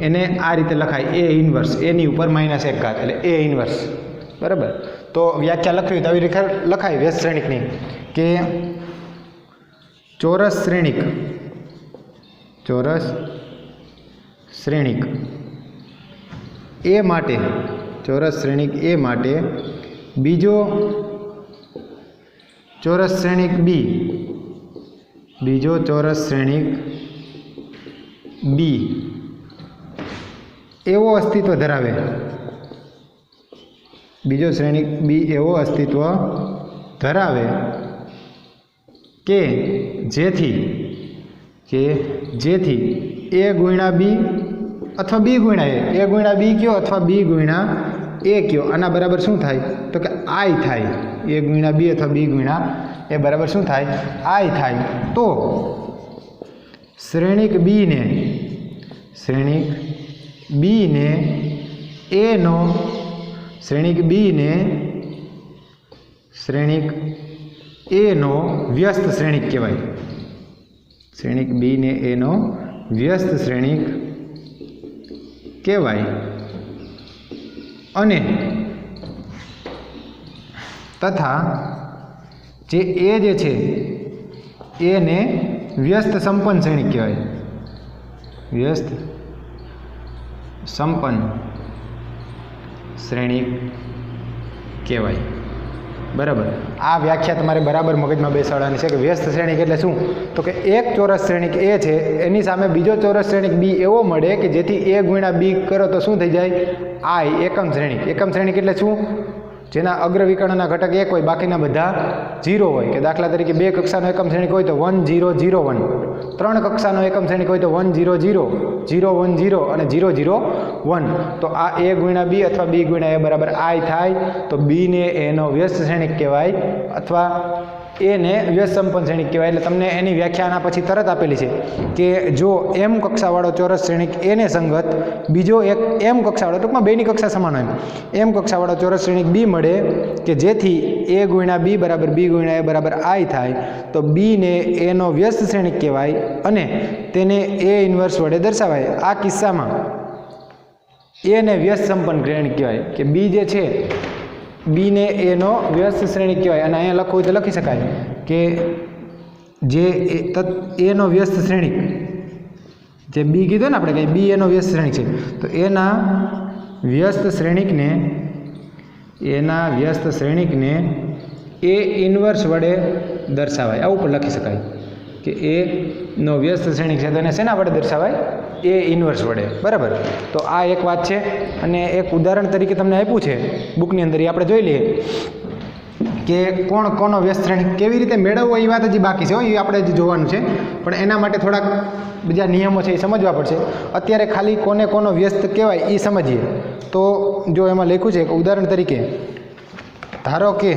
એને આ રીતે લખાય, એ ઇન્વર્સ, એની ઉપર -1 એટલે એ ઇન્વર્સ. બરાબર. તો વ્યાખ્યા લખવી તો આવી રીતે લખાય વ્યસ્ત શ્રેણિકની કે ચોરસ શ્રેણિક, ચોરસ શ્રેણિક એ માટે, ચોરસ શ્રેણિક એ માટે બીજો ચોરસ શ્રેણિક બી, બીજો ચોરસ શ્રેણિક બી એવો અસ્તિત્વ ધરાવે, બીજો શ્રેણિક બી એવો અસ્તિત્વ ધરાવે કે જેથી એ ગુણ્યા બી અથવા બી ગુણ્યા એ ગુણ્યા બી કયો અથવા બી ગુણ્યા એ કયો આના બરાબર શું થાય, તો કે આઈ થાય. એ ગુણ્યા બી અથવા બી ગુણ્યા એ બરાબર શું થાય, આઈ થાય. તો શ્રેણિક બીને એનો, શ્રેણિક બીને શ્રેણિક એનો વ્યસ્ત શ્રેણિક કહેવાય. શ્રેણિક બીને એનો વ્યસ્ત શ્રેણિક કહેવાય. અને તથા જે છે એને વ્યસ્ત સંપન્ન શ્રેણિક કહેવાય, વ્યસ્ત સંપન્ન શ્રેણિક કહેવાય. બરાબર. આ વ્યાખ્યા તમારે બરાબર મગજમાં બેસાડવાની છે કે વ્યસ્ત શ્રેણિક એટલે શું, તો કે એક ચોરસ શ્રેણિક એ છે એની સામે બીજો ચોરસ શ્રેણિક બી એવો મળે કે જેથી એ ગુણ્યા બી કરો તો શું થઈ જાય, આઈ, એકમ શ્રેણિક. એકમ શ્રેણિક એટલે શું, જેના અગ્રવિકર્ણના ઘટક 1 હોય, બાકીના બધા 0 હોય. કે દાખલા તરીકે 2 કક્ષાનો એકમ શ્રેણિક હોય તો 1 0 0 1, 3 કક્ષાનો એકમ શ્રેણિક હોય તો 1 0 0 0 1 0 અને 0 0 1. તો આ એ ગુણ્યા બી અથવા બી ગુણ્યા એ બરાબર આઈ થાય. તો બીને એનો વ્યસ્ત શ્રેણિક કહેવાય અથવા એને વ્યસ્ત સંપન્ન શ્રેણિક કહેવાય. એટલે તમને એની વ્યાખ્યા આના પછી તરત આપેલી છે કે જો એમ કક્ષાવાળો ચોરસ શ્રેણિક એને સંગત બીજો એક એમ કક્ષાવાળો, ટૂંકમાં બેની કક્ષા સમાન હોય એમ કક્ષાવાળો ચોરસ શ્રેણિક બી મળે કે જેથી એ ગુણ્યા બી બરાબર બી ગુણ્યા એ બરાબર આઈ થાય, તો બીને એનો વ્યસ્ત શ્રેણિક કહેવાય અને તેને એ ઇન્વર્સ વડે દર્શાવાય. આ કિસ્સામાં એને વ્યસ્ત સંપન્ન શ્રેણિક કહેવાય કે બી જે છે બીને એનો વ્યસ્ત શ્રેણિક કહેવાય. અને અહીંયા લખવું હોય તો લખી શકાય કે જે એનો વ્યસ્ત શ્રેણિક, જે બી કીધો ને આપણે કે બી એનો વ્યસ્ત શ્રેણિક છે, તો એના વ્યસ્ત શ્રેણિકને એ ઇન્વર્સ વડે દર્શાવાય. આવું પણ લખી શકાય કે એનો વ્યસ્ત શ્રેણિક છે તો એને શેના વડે દર્શાવાય? એ ઇન્વર્સ વડે. બરાબર. તો આ એક વાત છે. અને એક ઉદાહરણ તરીકે તમને આપ્યું છે બુકની અંદર, એ આપણે જોઈ લઈએ કે કોનો વ્યસ્ત શ્રેણિક કેવી રીતે મેળવવો એ વાત હજી બાકી છે, એ આપણે હજી જોવાનું છે. પણ એના માટે થોડાક બીજા નિયમો છે એ સમજવા પડશે. અત્યારે ખાલી કોનો વ્યસ્ત કહેવાય એ સમજીએ. તો જો એમાં લખ્યું છે કે ઉદાહરણ તરીકે ધારો કે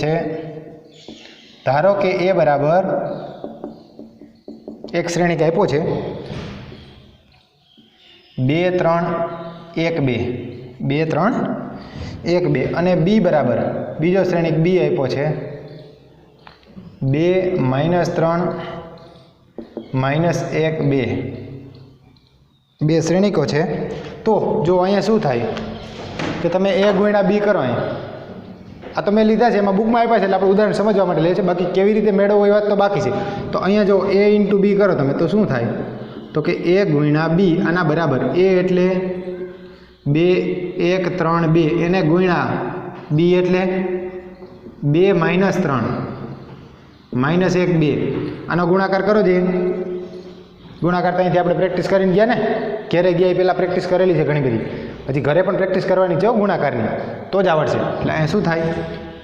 છે ધારો કે એ બરાબર એક શ્રેણિક આપ્યો છે 2 3 1 2 2 3 1 2 અને બી બરાબર બીજો શ્રેણિક બી આપ્યો છે 2 -3 -1 2 બે શ્રેણિકો છે. તો જો અહીંયા શું થાય કે તમે એ ગુણ્યા બી કરો. આ તો મેં લીધા છે, એમાં બુકમાં આપ્યા છે એટલે આપણે ઉદાહરણ સમજવા માટે લઈએ છીએ. બાકી કેવી રીતે મેળવવો એ વાત તો બાકી છે. તો અહીંયા જો એ ઇન્ટુ બી કરો તમે તો શું થાય? તો કે એ ગુણ્યા બી આના બરાબર એ એટલે 2 1 3 2 એને ગુણ્યા બી એટલે 2 -3 -1 2 આનો ગુણાકાર કરો જે ગુણાકાર તો અહીંથી આપણે પ્રેક્ટિસ કરીને ગયા ને, ઘરે ગયા એ પહેલાં પ્રેક્ટિસ કરેલી છે ઘણી બધી, હજી ઘરે પણ પ્રેક્ટિસ કરવાની છે ગુણાકારની, તો જ આવડશે. એટલે અહીં શું થાય?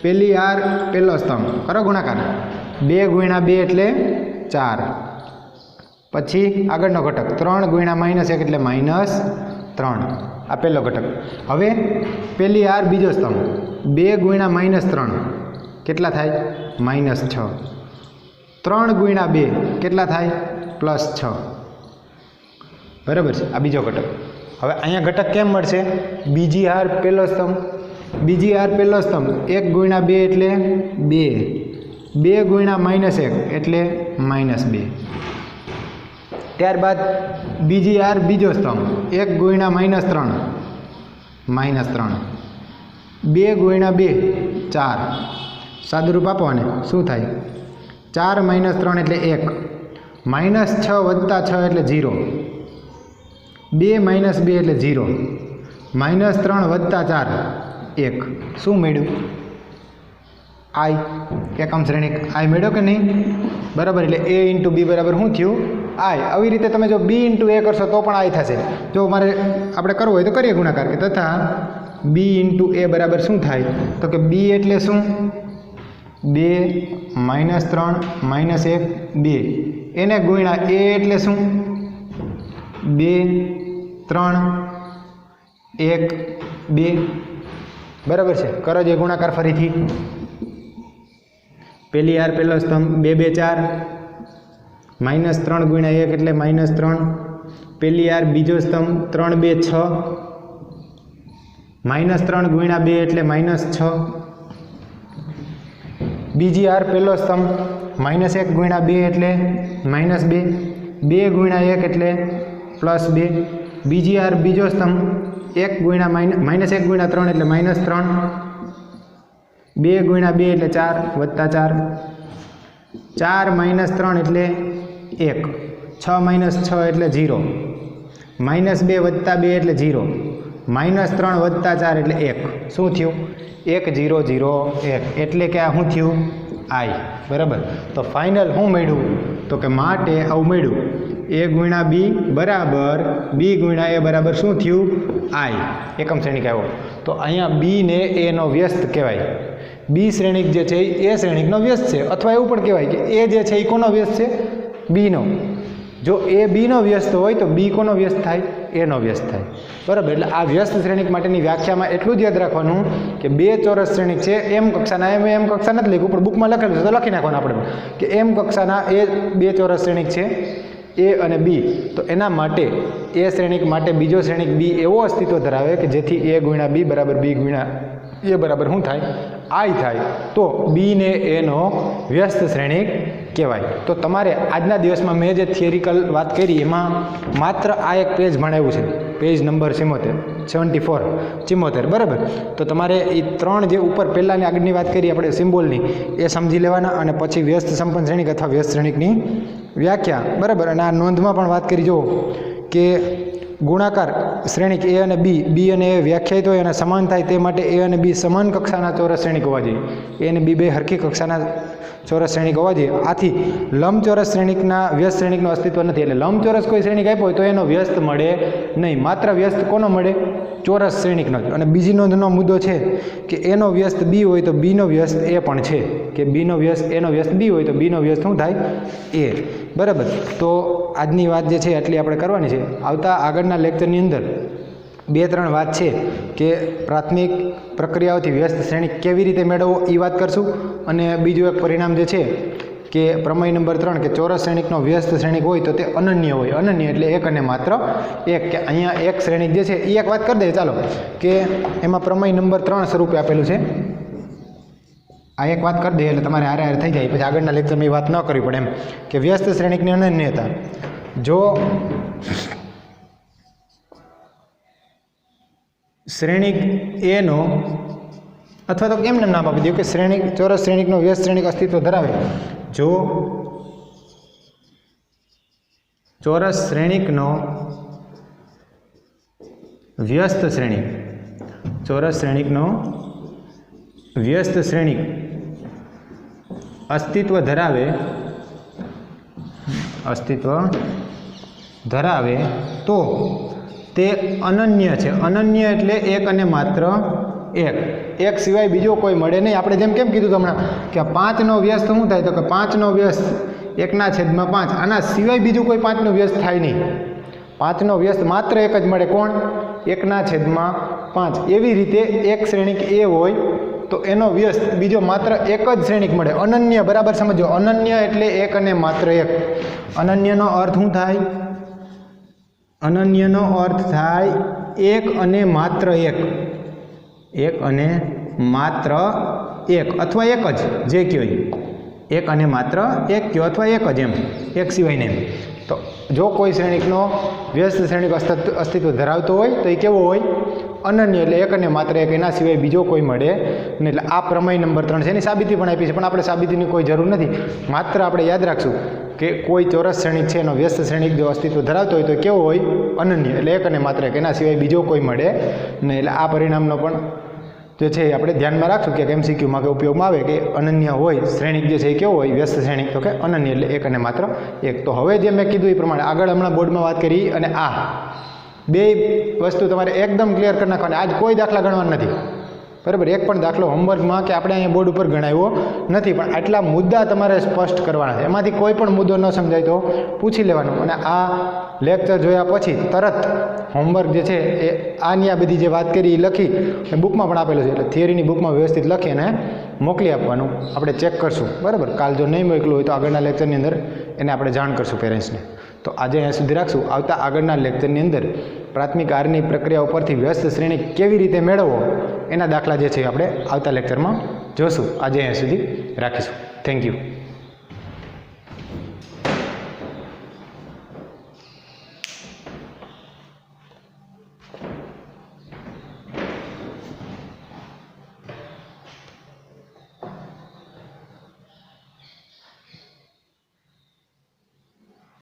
પહેલી આર પહેલો સ્તંભ કરો ગુણાકાર 2 ગુણ્યા 2 એટલે 4, પછી આગળનો ઘટક 3 ગુણ્યા -1 એટલે -3, આ પહેલો ઘટક. હવે પહેલી આર બીજો સ્તંભ 2 ગુણ્યા -3 કેટલા થાય? -6. 3 ગુણ્યા 2 કેટલા થાય? +6. બરાબર છે. આ બીજો ઘટક. હવે અહીંયા ઘટક કેમ મળશે? બીજી આર પહેલો સ્તંભ 1 ગુણ્યા 2 એટલે 2, 2 ગુણ્યા -1 એટલે -2. ત્યારબાદ બીજી આર બીજો સ્તંભ 1 ગુણ્યા -3 -3, 2 ગુણ્યા 2 4, સાદુરૂપ આપો અને શું થાય? 4 -3 એટલે 1, -6 + 6 એટલે 0, 2 - 2 એટલે 0, -3 + 4 1. શું મળ્યું? આઈ, એકમ શ્રેણિક આઈ મળ્યો કે નહીં? બરાબર. એટલે એ ઇન્ટુ બી બરાબર શું થયું? આઈ. આવી રીતે તમે જો બી ઇન્ટુ એ કરશો તો પણ આઈ થશે. જો મારે આપણે કરવો હોય તો કરીએ ગુણાકાર કે તથા બી ઇન્ટુ એ બરાબર શું થાય? તો કે બી એટલે શું? 2 -3 -1 2 એને ગુણ્યા એ એટલે શું? 2 3 1 2. બરાબર છે. કરો જે ગુણાકાર ફરીથી. પહેલી આર પહેલો સ્તંભ 2 2 4, -3 ગુણ્યા 1 એટલે -3, પહેલી આર બીજો સ્તંભ 3 2 6, -3 ગુણ્યા 2 એટલે -6, બીજી આર પહેલો સ્તંભ -1 ગુણ્યા 2 એટલે -2, 2 ગુણ્યા 1 એટલે +2, બીજી આર બીજો સ્તંભ 1 ગુણ્યા -1 ગુણ્યા 3 એટલે -3, 2 ગુણ્યા 2 એટલે 4 + 4, 4 - 3 એટલે 1, 6 - 6 એટલે 0, -2 + 2 એટલે 0, -3 + 4 એટલે 1. શું થયું? 1 0 0 1. એટલે કે આ શું થયું? આઈ. બરાબર. તો ફાઇનલ શું મળ્યું? તો કે માટે આવું મળ્યું એ ગુણ્યા બી બરાબર બી ગુણ્યા એ બરાબર શું થયું? આઈ. એકમ શ્રેણિક આવ્યો. તો અહીંયા બી ને એનો વ્યસ્ત કહેવાય. બી શ્રેણિક જે છે એ શ્રેણિકનો વ્યસ્ત છે, અથવા એવું પણ કહેવાય કે એ જે છે એ કોનો વ્યસ્ત છે? બીનો. જો એ બીનો વ્યસ્ત હોય તો બી કોનો વ્યસ્ત થાય? એનો વ્યસ્ત થાય, બરાબર. એટલે આ વ્યસ્ત શ્રેણિક માટેની વ્યાખ્યામાં એટલું જ યાદ રાખવાનું કે બે ચોરસ શ્રેણિક છે એમ કક્ષાના, એમ કક્ષા નથી લખ્યું પણ બુકમાં લખેલું છે તો લખી નાખવાનું આપણે કે એમ કક્ષાના એ બે ચોરસ શ્રેણિક છે એ અને બી, તો એના માટે એ શ્રેણિક માટે બીજો શ્રેણિક બી એવો અસ્તિત્વ ધરાવે કે જેથી એ ગુણ્યા બી બરાબર બી ગુણ્યા એ બરાબર શું થાય? આઈ થાય, તો બી ને એનો વ્યસ્ત શ્રેણિક કહેવાય. તો તમારે આજના દિવસમાં મેં જે થિયરિકલ વાત કરી એમાં માત્ર આ એક પેજ ભણાવ્યું છે, પેજ નંબર 74, બરાબર. તો તમારે એ ત્રણ જે ઉપર પહેલાંની આગળની વાત કરી આપણે સિમ્બોલની એ સમજી લેવાના, અને પછી વ્યસ્ત સંપન્ન શ્રેણિક અથવા વ્યસ્ત શ્રેણિકની વ્યાખ્યા, બરાબર. અને આ નોંધમાં પણ વાત કરી જુઓ કે ગુણાકાર શ્રેણિક એ અને બી અને એ વ્યાખ્યાયિત હોય અને સમાન થાય તે માટે એ અને બી સમાન કક્ષાના ચોરસ શ્રેણિક હોવા જોઈએ. એ અને બી બે હરખી કક્ષાના ચોરસ શ્રેણિક હોવા જોઈએ. આથી લંબચોરસ શ્રેણિકના વ્યસ્ત શ્રેણિકનું અસ્તિત્વ નથી. એટલે લંબચોરસ કોઈ શ્રેણિક આપ્યો હોય તો એનો વ્યસ્ત મળે નહીં, માત્ર વ્યસ્ત કોનો મળે? ચોરસ શ્રેણિકનો જ. અને બીજી નોંધનો મુદ્દો છે કે એનો વ્યસ્ત બી હોય તો બીનો વ્યસ્ત એ પણ છે, કે બીનો વ્યસ્ત એનો વ્યસ્ત બી હોય તો બીનો વ્યસ્ત શું થાય? એ, બરાબર. તો આજની વાત જે છે એટલી આપણે કરવાની છે. આવતા આગળના લેક્ચરની અંદર 2-3 વાત છે કે પ્રાથમિક પ્રક્રિયાઓથી વ્યસ્ત શ્રેણિક કેવી રીતે મેળવવો એ વાત કરશું, અને બીજું એક પરિણામ જે છે કે પ્રમેય નંબર 3 કે ચોરસ શ્રેણિકનો વ્યસ્ત શ્રેણિક હોય તો તે અનન્ય હોય. અનન્ય એટલે એક અને માત્ર એક, કે અહીંયા એક શ્રેણિક જે છે એ એક વાત કરી દઈએ ચાલો, કે એમાં પ્રમેય નંબર 3 સ્વરૂપે આપેલું છે. આ એક વાત કરી દઈએ એટલે તમારે હારે હારે થઈ જાય, પછી આગળના લેક્ચરમાં એ વાત ન કરવી પડે એમ, કે વ્યસ્ત શ્રેણિકની અનન્યતા. જો શ્રેણિક એનો, અથવા તો એમને નામ આપી દઉં કે શ્રેણિક ચોરસ શ્રેણિકનો વ્યસ્ત શ્રેણિક અસ્તિત્વ ધરાવે, જો ચોરસ શ્રેણિકનો વ્યસ્ત શ્રેણિક, ચોરસ શ્રેણિકનો વ્યસ્ત શ્રેણિક અસ્તિત્વ ધરાવે તો તે અનન્ય છે. અનન્ય એટલે એક અને માત્ર એક સિવાય બીજો કોઈ મળે નહીં. આપણે જેમ કેમ કીધું હમણાં કે 5નો વ્યસ્ત શું થાય? તો કે 5નો વ્યસ્ત 1/5. આના સિવાય બીજું કોઈ 5નો વ્યસ્ત થાય નહીં. 5નો વ્યસ્ત માત્ર એક જ મળે, કોણ? 1/5. એવી રીતે એક શ્રેણિક એ હોય તો એનો વ્યસ્ત બીજો માત્ર એક જ શ્રેણિક મળે. અનન્ય, બરાબર સમજો. અનન્ય એટલે એક અને માત્ર એક. અનન્યનો અર્થ શું થાય? અનન્યનો અર્થ થાય એક અને માત્ર એક. એક અને માત્ર એક, અથવા એક જ, જે કયો એક અને માત્ર એક કયો, અથવા એક જ, એમ એક સિવાય નહીં. તો જો કોઈ શ્રેણિકનો વ્યસ્ત શ્રેણિક અસ્તિત્વ ધરાવતો હોય તો એ કેવો હોય? અનન્ય, એટલે એક અને માત્ર એક, એના સિવાય બીજો કોઈ મળે નહીં. એટલે આ પ્રમેય નંબર 3 છે. એની સાબિતી પણ આપી છે, પણ આપણે સાબિતીની કોઈ જરૂર નથી. માત્ર આપણે યાદ રાખશું કે કોઈ ચોરસ શ્રેણિક છે એનો વ્યસ્ત શ્રેણિક જો અસ્તિત્વ ધરાવતો હોય તો કેવો હોય? અનન્ય, એટલે એક અને માત્ર એક, એના સિવાય બીજો કોઈ મળે નહીં. એટલે આ પરિણામનો પણ જે છે એ આપણે ધ્યાનમાં રાખશું કે MCQમાં કે ઉપયોગમાં આવે કે અનન્ય હોય શ્રેણિક જે છે એ કેવો હોય? વ્યસ્ત શ્રેણિક, તો કે અનન્ય એટલે એક અને માત્ર એક. તો હવે જે મેં કીધું એ પ્રમાણે આગળ હમણાં બોર્ડમાં વાત કરી, અને આ બે વસ્તુ તમારે એકદમ ક્લિયર કરી નાખવાની. આજ કોઈ દાખલા ગણવાના નથી, બરાબર. એક પણ દાખલો હોમવર્કમાં કે આપણે અહીંયા બોર્ડ ઉપર ગણાવ્યો નથી, પણ આટલા મુદ્દા તમારે સ્પષ્ટ કરવાના છે. એમાંથી કોઈ પણ મુદ્દો ન સમજાય તો પૂછી લેવાનો. અને આ લેક્ચર જોયા પછી તરત હોમવર્ક જે છે એ આની આ બધી જે વાત કરી એ લખી એ બુકમાં પણ આપેલું છે, એટલે થિયરીની બુકમાં વ્યવસ્થિત લખી અને મોકલી આપવાનું. આપણે ચેક કરશું, બરાબર. કાલ જો નહીં મોકલું હોય તો આગળના લેક્ચરની અંદર એને આપણે જાણ કરશું પેરેન્ટ્સને. તો આજે અહીંયા સુધી રાખશું. આવતા આગળના લેક્ચરની અંદર પ્રાથમિક આરની પ્રક્રિયા ઉપરથી વ્યસ્ત શ્રેણી કેવી રીતે મેળવવો એના દાખલા જે છે આપણે આવતા લેક્ચરમાં જોશું. આજે અહીંયા સુધી રાખીશું. Thank you.